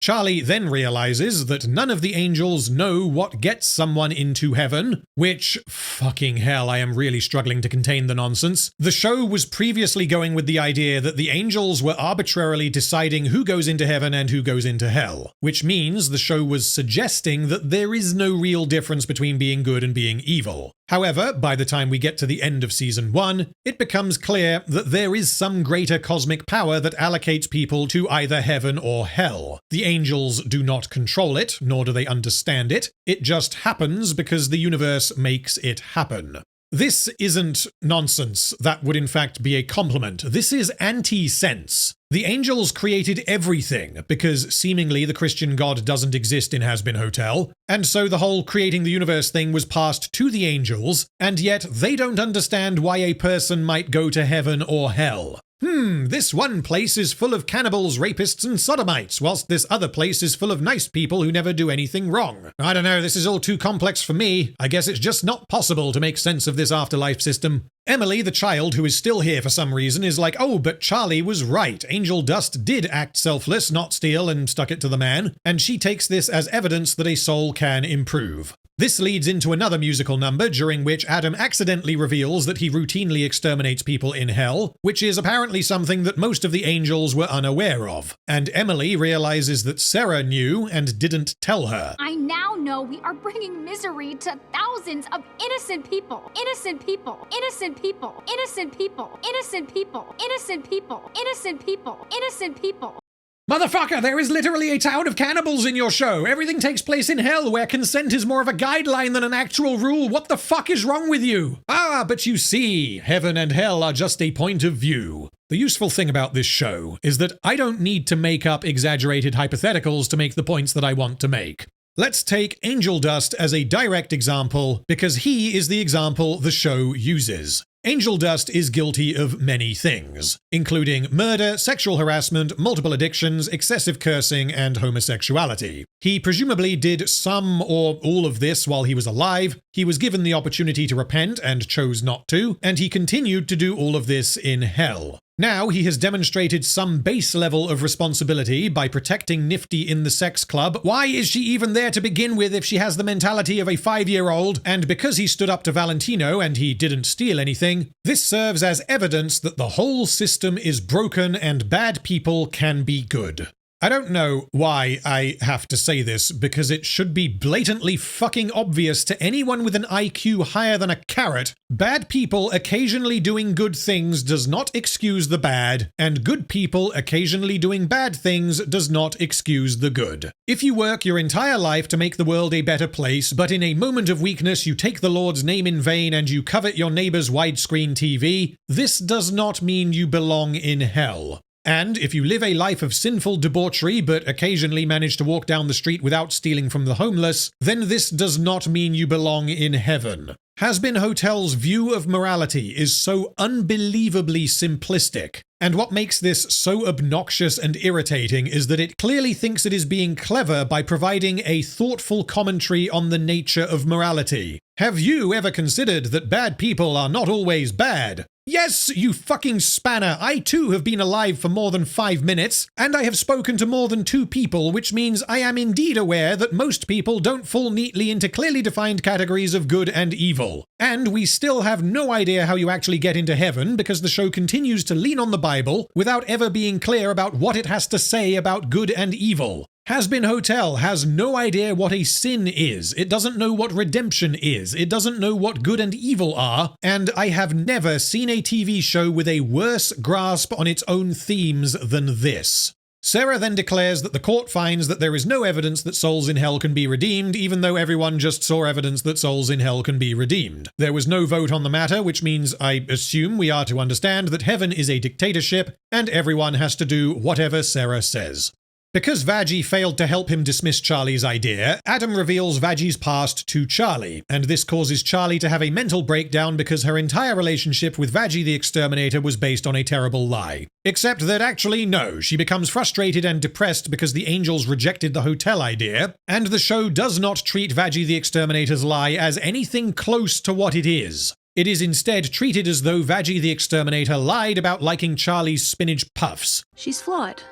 Charlie then realizes that none of the angels know what gets someone into heaven, which, fucking hell, I am really struggling to contain the nonsense. The show was previously going with the idea that the angels were arbitrarily deciding who goes into heaven and who goes into hell, which means the show was suggesting that there is no real difference between being good and being evil. However, by the time we get to the end of season 1, it becomes clear that there is some greater cosmic power that allocates people to either heaven or hell. The angels do not control it, nor do they understand it. It just happens because the universe makes it happen. This isn't nonsense. That would in fact be a compliment. This is anti-sense. The angels created everything because seemingly the Christian God doesn't exist in Hazbin Hotel, and so the whole creating the universe thing was passed to the angels, and yet they don't understand why a person might go to heaven or hell. This one place is full of cannibals, rapists, and sodomites, whilst this other place is full of nice people who never do anything wrong. I don't know, this is all too complex for me. I guess it's just not possible to make sense of this afterlife system. Emily, the child who is still here for some reason, is like, oh, but Charlie was right. Angel Dust did act selfless, not steal, and stuck it to the man, and she takes this as evidence that a soul can improve. This leads into another musical number during which Adam accidentally reveals that he routinely exterminates people in hell, which is apparently something that most of the angels were unaware of. And Emily realizes that Sarah knew and didn't tell her. I now know we are bringing misery to thousands of innocent people. Innocent people. Innocent people. Innocent people. Innocent people. Innocent people. Innocent people. Innocent people. Motherfucker, there is literally a town of cannibals in your show. Everything takes place in hell, where consent is more of a guideline than an actual rule. What the fuck is wrong with you? Ah, but you see, heaven and hell are just a point of view. The useful thing about this show is that I don't need to make up exaggerated hypotheticals to make the points that I want to make. Let's take Angel Dust as a direct example, because he is the example the show uses. Angel Dust is guilty of many things, including murder, sexual harassment, multiple addictions, excessive cursing, and homosexuality. He presumably did some or all of this while he was alive. He was given the opportunity to repent and chose not to, and he continued to do all of this in hell. Now he has demonstrated some base level of responsibility by protecting Nifty in the sex club. Why is she even there to begin with if she has the mentality of a 5-year-old? And because he stood up to Valentino and he didn't steal anything, this serves as evidence that the whole system is broken and bad people can be good. I don't know why I have to say this, because it should be blatantly fucking obvious to anyone with an IQ higher than a carrot. Bad people occasionally doing good things does not excuse the bad, and good people occasionally doing bad things does not excuse the good. If you work your entire life to make the world a better place, but in a moment of weakness you take the Lord's name in vain and you covet your neighbor's widescreen TV, this does not mean you belong in hell. And if you live a life of sinful debauchery but occasionally manage to walk down the street without stealing from the homeless, then this does not mean you belong in heaven. Hazbin Hotel's view of morality is so unbelievably simplistic. And what makes this so obnoxious and irritating is that it clearly thinks it is being clever by providing a thoughtful commentary on the nature of morality. Have you ever considered that bad people are not always bad? Yes, you fucking spanner, I too have been alive for more than 5 minutes, and I have spoken to more than 2 people, which means I am indeed aware that most people don't fall neatly into clearly defined categories of good and evil. And we still have no idea how you actually get into heaven, because the show continues to lean on the Bible without ever being clear about what it has to say about good and evil. Hazbin Hotel has no idea what a sin is. It doesn't know what redemption is. It doesn't know what good and evil are. And I have never seen a TV show with a worse grasp on its own themes than this. Sarah then declares that the court finds that there is no evidence that souls in hell can be redeemed, even though everyone just saw evidence that souls in hell can be redeemed. There was no vote on the matter, which means I assume we are to understand that heaven is a dictatorship, and everyone has to do whatever Sarah says. Because Vaggie failed to help him dismiss Charlie's idea, Adam reveals Vaggie's past to Charlie, and this causes Charlie to have a mental breakdown because her entire relationship with Vaggie the Exterminator was based on a terrible lie. Except that actually no, she becomes frustrated and depressed because the angels rejected the hotel idea, and the show does not treat Vaggie the Exterminator's lie as anything close to what it is. It is instead treated as though Vaggie the Exterminator lied about liking Charlie's spinach puffs. She's flawed,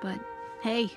but hey,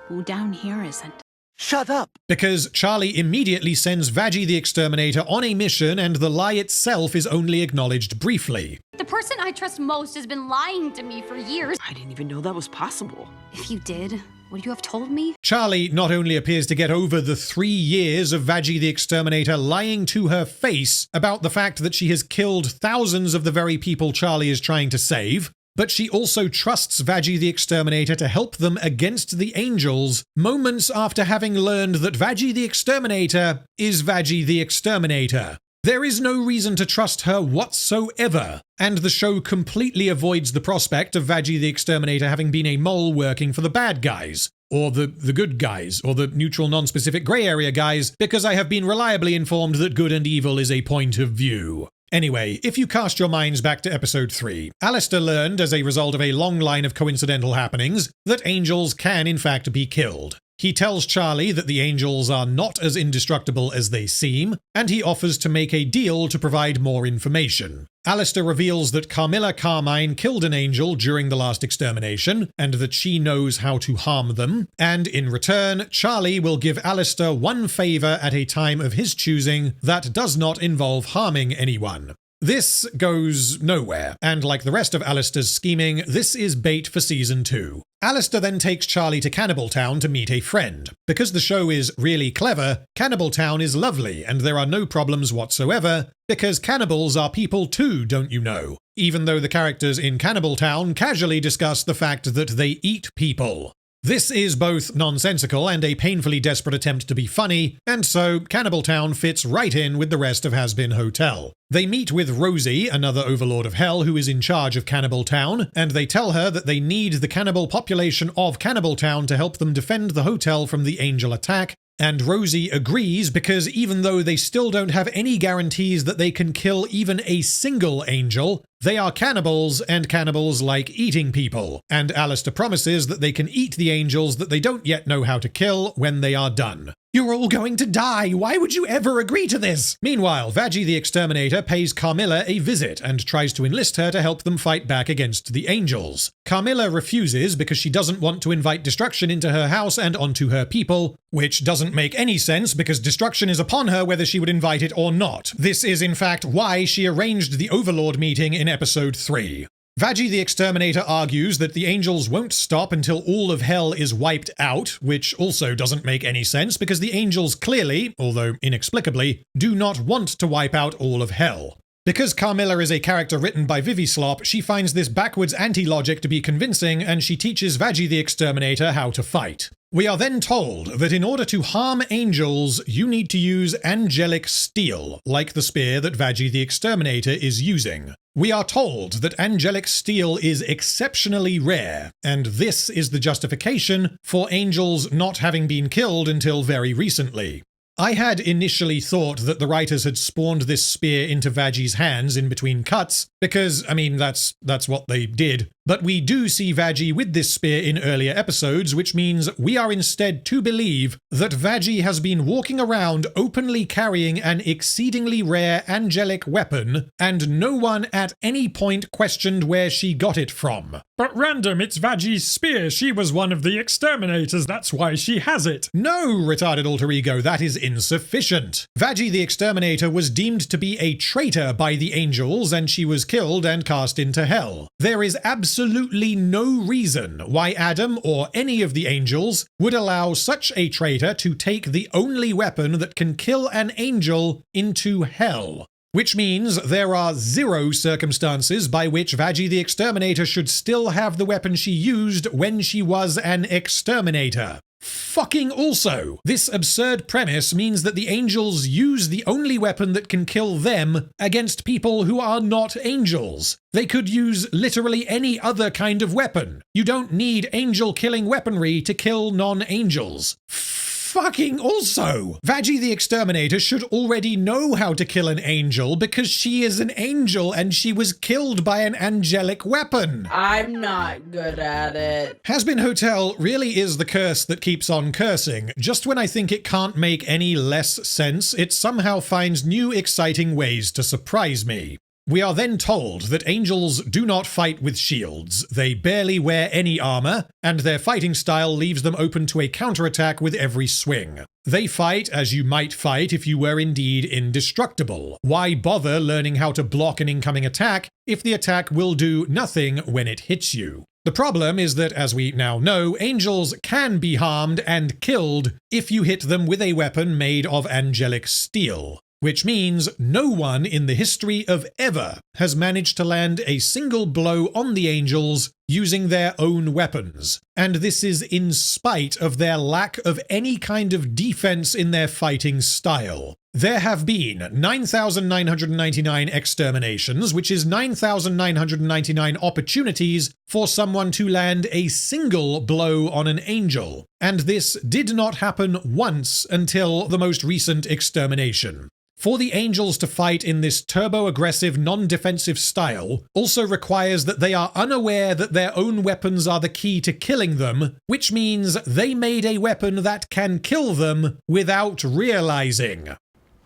who down here isn't? Shut up! Because Charlie immediately sends Vaggie the Exterminator on a mission and the lie itself is only acknowledged briefly. The person I trust most has been lying to me for years. I didn't even know that was possible. If you did, would you have told me? Charlie not only appears to get over the 3 years of Vaggie the Exterminator lying to her face about the fact that she has killed thousands of the very people Charlie is trying to save, but she also trusts Vaggie the Exterminator to help them against the angels moments after having learned that Vaggie the Exterminator is Vaggie the Exterminator. There is no reason to trust her whatsoever, and the show completely avoids the prospect of Vaggie the Exterminator having been a mole working for the bad guys, or the good guys, or the neutral non-specific grey area guys, because I have been reliably informed that good and evil is a point of view. Anyway, if you cast your minds back to episode 3, Alastor learned, as a result of a long line of coincidental happenings, that angels can in fact be killed. He tells Charlie that the angels are not as indestructible as they seem, and he offers to make a deal to provide more information. Alastor reveals that Carmilla Carmine killed an angel during the last extermination, and that she knows how to harm them, and in return, Charlie will give Alastor one favor at a time of his choosing that does not involve harming anyone. This goes nowhere, and like the rest of Alastor's scheming, this is bait for season 2. Alastor then takes Charlie to Cannibal Town to meet a friend. Because the show is really clever, Cannibal Town is lovely, and there are no problems whatsoever, because cannibals are people too, don't you know? Even though the characters in Cannibal Town casually discuss the fact that they eat people. This is both nonsensical and a painfully desperate attempt to be funny, and so Cannibal Town fits right in with the rest of Hazbin Hotel. They meet with Rosie, another overlord of hell who is in charge of Cannibal Town, and they tell her that they need the cannibal population of Cannibal Town to help them defend the hotel from the angel attack, and Rosie agrees because even though they still don't have any guarantees that they can kill even a single angel, they are cannibals, and cannibals like eating people, and Alastor promises that they can eat the angels that they don't yet know how to kill when they are done. You're all going to die! Why would you ever agree to this? Meanwhile, Vaggie the Exterminator pays Carmilla a visit and tries to enlist her to help them fight back against the angels. Carmilla refuses because she doesn't want to invite destruction into her house and onto her people, which doesn't make any sense because destruction is upon her whether she would invite it or not. This is in fact why she arranged the Overlord meeting in episode 3. Vaggie the Exterminator argues that the angels won't stop until all of hell is wiped out, which also doesn't make any sense because the angels clearly, although inexplicably, do not want to wipe out all of hell. Because Carmilla is a character written by Vivislop, she finds this backwards anti-logic to be convincing, and she teaches Vaggie the Exterminator how to fight. We are then told that in order to harm angels, you need to use Angelic Steel, like the spear that Vaggie the Exterminator is using. We are told that Angelic Steel is exceptionally rare, and this is the justification for angels not having been killed until very recently. I had initially thought that the writers had spawned this spear into Vaggie's hands in between cuts, because, I mean, that's what they did. But we do see Vaggie with this spear in earlier episodes, which means we are instead to believe that Vaggie has been walking around openly carrying an exceedingly rare angelic weapon, and no one at any point questioned where she got it from. But random, it's Vaggie's spear. She was one of the exterminators, that's why she has it. No, retarded alter ego, that is insufficient. Vaggie the Exterminator was deemed to be a traitor by the angels, and she was killed and cast into hell. There is absolutely no reason why Adam or any of the angels would allow such a traitor to take the only weapon that can kill an angel into hell. Which means there are 0 circumstances by which Vaggie the Exterminator should still have the weapon she used when she was an exterminator. Fucking also, this absurd premise means that the angels use the only weapon that can kill them against people who are not angels. They could use literally any other kind of weapon. You don't need angel-killing weaponry to kill non-angels. Fucking also, Vaggie the Exterminator should already know how to kill an angel because she is an angel and she was killed by an angelic weapon. I'm not good at it. Hazbin Hotel really is the curse that keeps on cursing. Just when I think it can't make any less sense, it somehow finds new exciting ways to surprise me. We are then told that angels do not fight with shields, they barely wear any armor, and their fighting style leaves them open to a counterattack with every swing. They fight as you might fight if you were indeed indestructible. Why bother learning how to block an incoming attack if the attack will do nothing when it hits you? The problem is that, as we now know, angels can be harmed and killed if you hit them with a weapon made of angelic steel. Which means no one in the history of ever has managed to land a single blow on the angels using their own weapons. And this is in spite of their lack of any kind of defense in their fighting style. There have been 9,999 exterminations, which is 9,999 opportunities for someone to land a single blow on an angel. And this did not happen once until the most recent extermination. For the angels to fight in this turbo-aggressive, non-defensive style also requires that they are unaware that their own weapons are the key to killing them, which means they made a weapon that can kill them without realizing.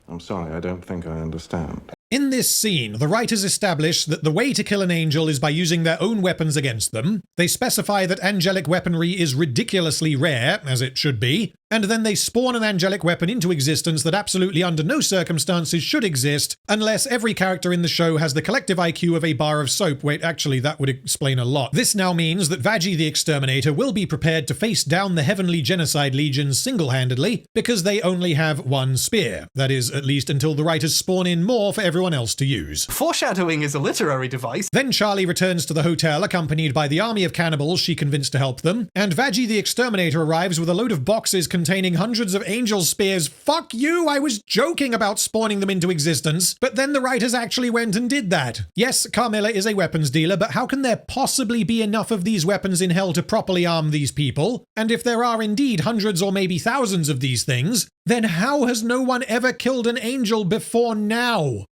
I'm sorry, I don't think I understand. In this scene, the writers establish that the way to kill an angel is by using their own weapons against them. They specify that angelic weaponry is ridiculously rare, as it should be, and then they spawn an angelic weapon into existence that absolutely under no circumstances should exist unless every character in the show has the collective IQ of a bar of soap. Wait, actually, that would explain a lot. This now means that Vaggie the Exterminator will be prepared to face down the Heavenly Genocide Legions single-handedly because they only have one spear. That is, at least until the writers spawn in more for everyone else to use. Foreshadowing is a literary device. Then Charlie returns to the hotel accompanied by the army of cannibals she convinced to help them, and Vaggie the Exterminator arrives with a load of boxes containing hundreds of angel spears. Fuck you, I was joking about spawning them into existence, but then the writers actually went and did that. Yes, Carmilla is a weapons dealer, but how can there possibly be enough of these weapons in hell to properly arm these people? And if there are indeed hundreds or maybe thousands of these things, then how has no one ever killed an angel before now?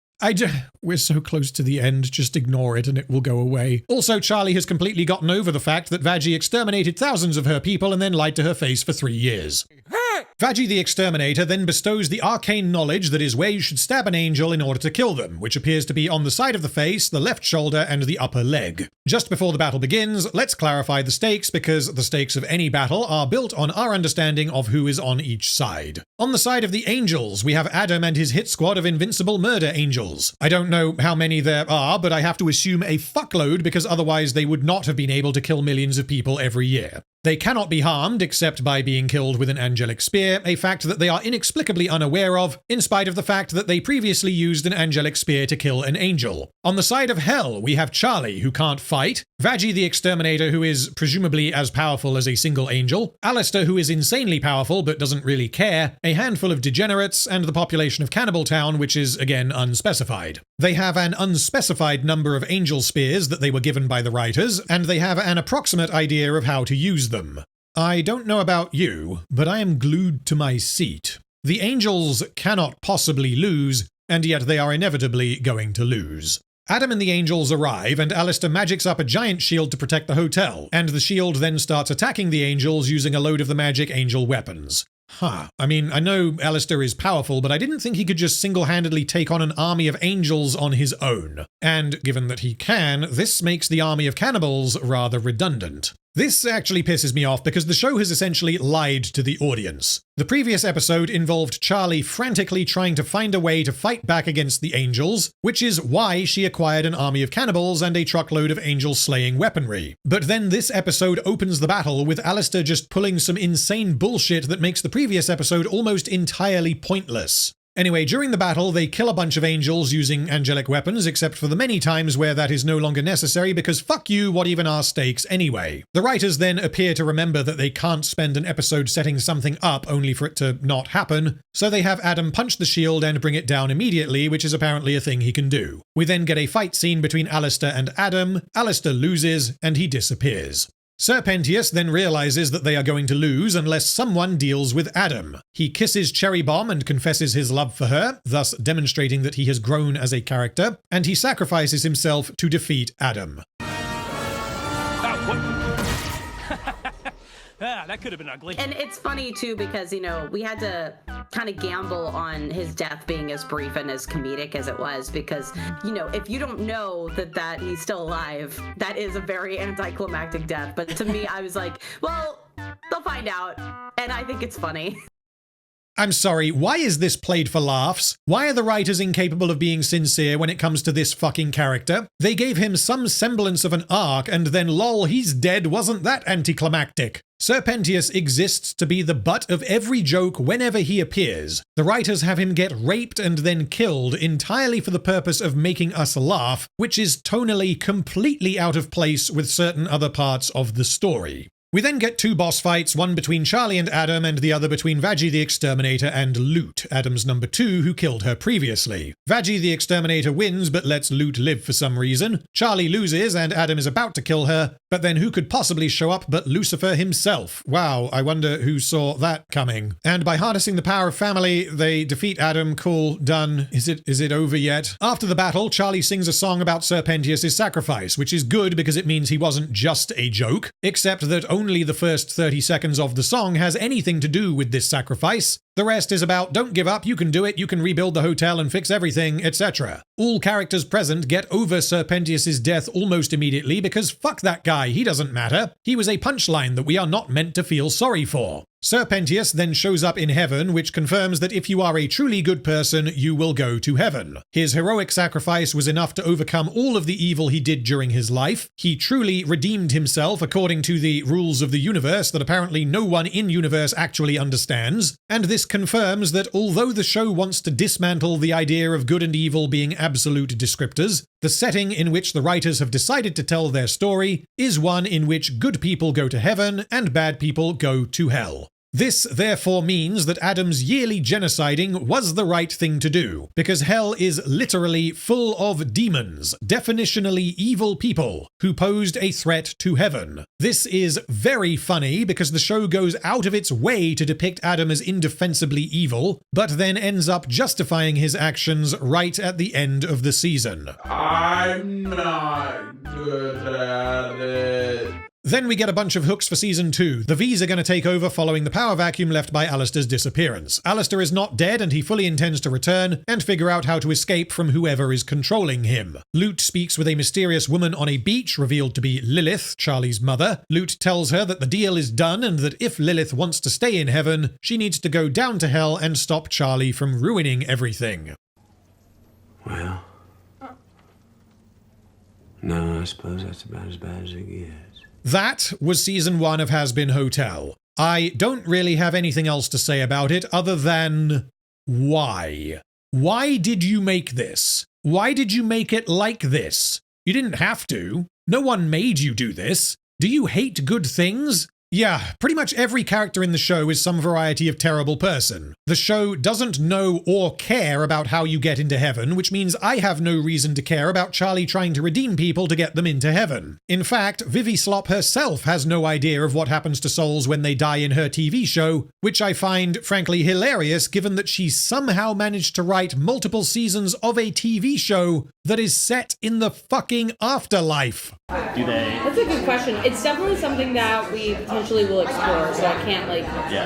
We're so close to the end, just ignore it and it will go away. Also, Charlie has completely gotten over the fact that Vaggie exterminated thousands of her people and then lied to her face for 3 years. Vaggie the Exterminator then bestows the arcane knowledge that is where you should stab an angel in order to kill them, which appears to be on the side of the face, the left shoulder, and the upper leg. Just before the battle begins, let's clarify the stakes because the stakes of any battle are built on our understanding of who is on each side. On the side of the angels, we have Adam and his hit squad of invincible murder angels. I don't know how many there are, but I have to assume a fuckload because otherwise they would not have been able to kill millions of people every year. They cannot be harmed except by being killed with an angelic spear, a fact that they are inexplicably unaware of, in spite of the fact that they previously used an angelic spear to kill an angel. On the side of hell, we have Charlie, who can't fight, Vaggie the Exterminator, who is presumably as powerful as a single angel, Alastor, who is insanely powerful but doesn't really care, a handful of degenerates, and the population of Cannibal Town, which is, again, unspecified. They have an unspecified number of angel spears that they were given by the writers, and they have an approximate idea of how to use them. I don't know about you, but I am glued to my seat. The angels cannot possibly lose, and yet they are inevitably going to lose. Adam and the angels arrive, and Alastor magics up a giant shield to protect the hotel, and the shield then starts attacking the angels using a load of the magic angel weapons. I mean, I know Alastor is powerful, but I didn't think he could just single-handedly take on an army of angels on his own. And given that he can, this makes the army of cannibals rather redundant. This actually pisses me off because the show has essentially lied to the audience. The previous episode involved Charlie frantically trying to find a way to fight back against the angels, which is why she acquired an army of cannibals and a truckload of angel-slaying weaponry. But then this episode opens the battle with Alastor just pulling some insane bullshit that makes the previous episode almost entirely pointless. Anyway, during the battle, they kill a bunch of angels using angelic weapons, except for the many times where that is no longer necessary because fuck you, what even are stakes anyway? The writers then appear to remember that they can't spend an episode setting something up only for it to not happen, so they have Adam punch the shield and bring it down immediately, which is apparently a thing he can do. We then get a fight scene between Alastor and Adam. Alastor loses, and he disappears. Serpentius then realizes that they are going to lose unless someone deals with Adam. He kisses Cherry Bomb and confesses his love for her, thus demonstrating that he has grown as a character, and he sacrifices himself to defeat Adam. That could have been ugly. And it's funny too because, you know, we had to kind of gamble on his death being as brief and as comedic as it was because, you know, if you don't know that he's still alive, that is a very anticlimactic death. But to me, I was like, well, they'll find out. And I think it's funny. I'm sorry, why is this played for laughs? Why are the writers incapable of being sincere when it comes to this fucking character? They gave him some semblance of an arc and then lol, he's dead, wasn't that anticlimactic? Serpentius exists to be the butt of every joke whenever he appears. The writers have him get raped and then killed entirely for the purpose of making us laugh, which is tonally completely out of place with certain other parts of the story. We then get two boss fights, one between Charlie and Adam and the other between Vaggie the Exterminator and Loot, Adam's number 2 who killed her previously. Vaggie the Exterminator wins but lets Loot live for some reason. Charlie loses and Adam is about to kill her, but then who could possibly show up but Lucifer himself? Wow, I wonder who saw that coming. And by harnessing the power of family, they defeat Adam. Cool, done. Is it over yet? After the battle, Charlie sings a song about Serpentius' sacrifice, which is good because it means he wasn't just a joke, except that only the first 30 seconds of the song has anything to do with this sacrifice. The rest is about don't give up, you can do it, you can rebuild the hotel and fix everything, etc. All characters present get over Serpentius' death almost immediately because fuck that guy, he doesn't matter. He was a punchline that we are not meant to feel sorry for. Serpentius then shows up in heaven, which confirms that if you are a truly good person, you will go to heaven. His heroic sacrifice was enough to overcome all of the evil he did during his life. He truly redeemed himself according to the rules of the universe that apparently no one in universe actually understands. And this confirms that although the show wants to dismantle the idea of good and evil being absolute descriptors, the setting in which the writers have decided to tell their story is one in which good people go to heaven and bad people go to hell. This therefore means that Adam's yearly genociding was the right thing to do, because hell is literally full of demons, definitionally evil people, who posed a threat to heaven. This is very funny because the show goes out of its way to depict Adam as indefensibly evil, but then ends up justifying his actions right at the end of the season. I'm not good at it. Then we get a bunch of hooks for season 2. The V's are going to take over following the power vacuum left by Alastor's disappearance. Alastor is not dead and he fully intends to return and figure out how to escape from whoever is controlling him. Loot speaks with a mysterious woman on a beach, revealed to be Lilith, Charlie's mother. Loot tells her that the deal is done and that if Lilith wants to stay in heaven, she needs to go down to hell and stop Charlie from ruining everything. Well, no, I suppose that's about as bad as it gets. That was season 1 of Hazbin Hotel. I don't really have anything else to say about it other than why? Why did you make this? Why did you make it like this? You didn't have to. No one made you do this. Do you hate good things? Yeah, pretty much every character in the show is some variety of terrible person. The show doesn't know or care about how you get into heaven, which means I have no reason to care about Charlie trying to redeem people to get them into heaven. In fact, Vivi Slop herself has no idea of what happens to souls when they die in her TV show, which I find frankly hilarious given that she somehow managed to write multiple seasons of a TV show that is set in the fucking afterlife. Do they? That's a good question. It's definitely something that we potentially will explore, so I can't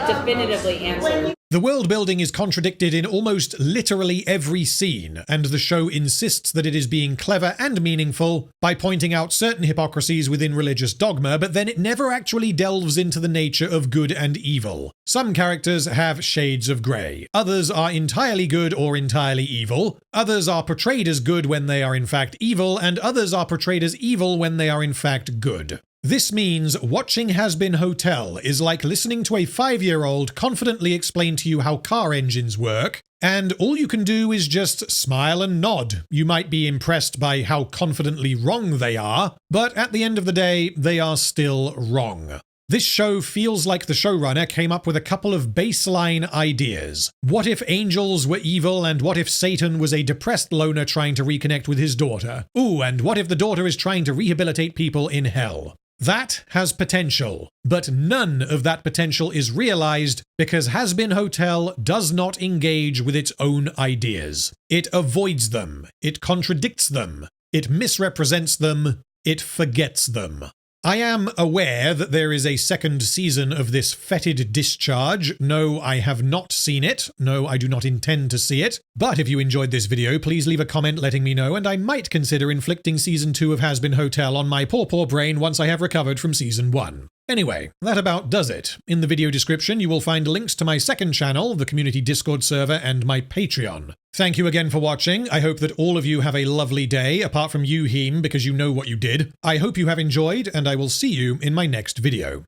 definitively answer. The world building is contradicted in almost literally every scene, and the show insists that it is being clever and meaningful by pointing out certain hypocrisies within religious dogma, but then it never actually delves into the nature of good and evil. Some characters have shades of grey. Others are entirely good or entirely evil. Others are portrayed as good when they are in fact evil, and others are portrayed as evil when they are in fact good. This means watching Hazbin Hotel is like listening to a 5-year-old confidently explain to you how car engines work, And all you can do is just smile and nod. You might be impressed by how confidently wrong they are, but at the end of the day, they are still wrong. This show feels like the showrunner came up with a couple of baseline ideas. What if angels were evil, and what if Satan was a depressed loner trying to reconnect with his daughter? Ooh, and what if the daughter is trying to rehabilitate people in hell? That has potential, but none of that potential is realized because Hazbin Hotel does not engage with its own ideas. It avoids them, it contradicts them, it misrepresents them, it forgets them. I am aware that there is a second season of this fetid discharge. No, I have not seen it. No, I do not intend to see it. But if you enjoyed this video, please leave a comment letting me know, and I might consider inflicting Season 2 of Hazbin Hotel on my poor brain once I have recovered from Season 1. Anyway, that about does it. In the video description, you will find links to my second channel, the community Discord server, and my Patreon. Thank you again for watching. I hope that all of you have a lovely day, apart from you, Heem, because you know what you did. I hope you have enjoyed, and I will see you in my next video.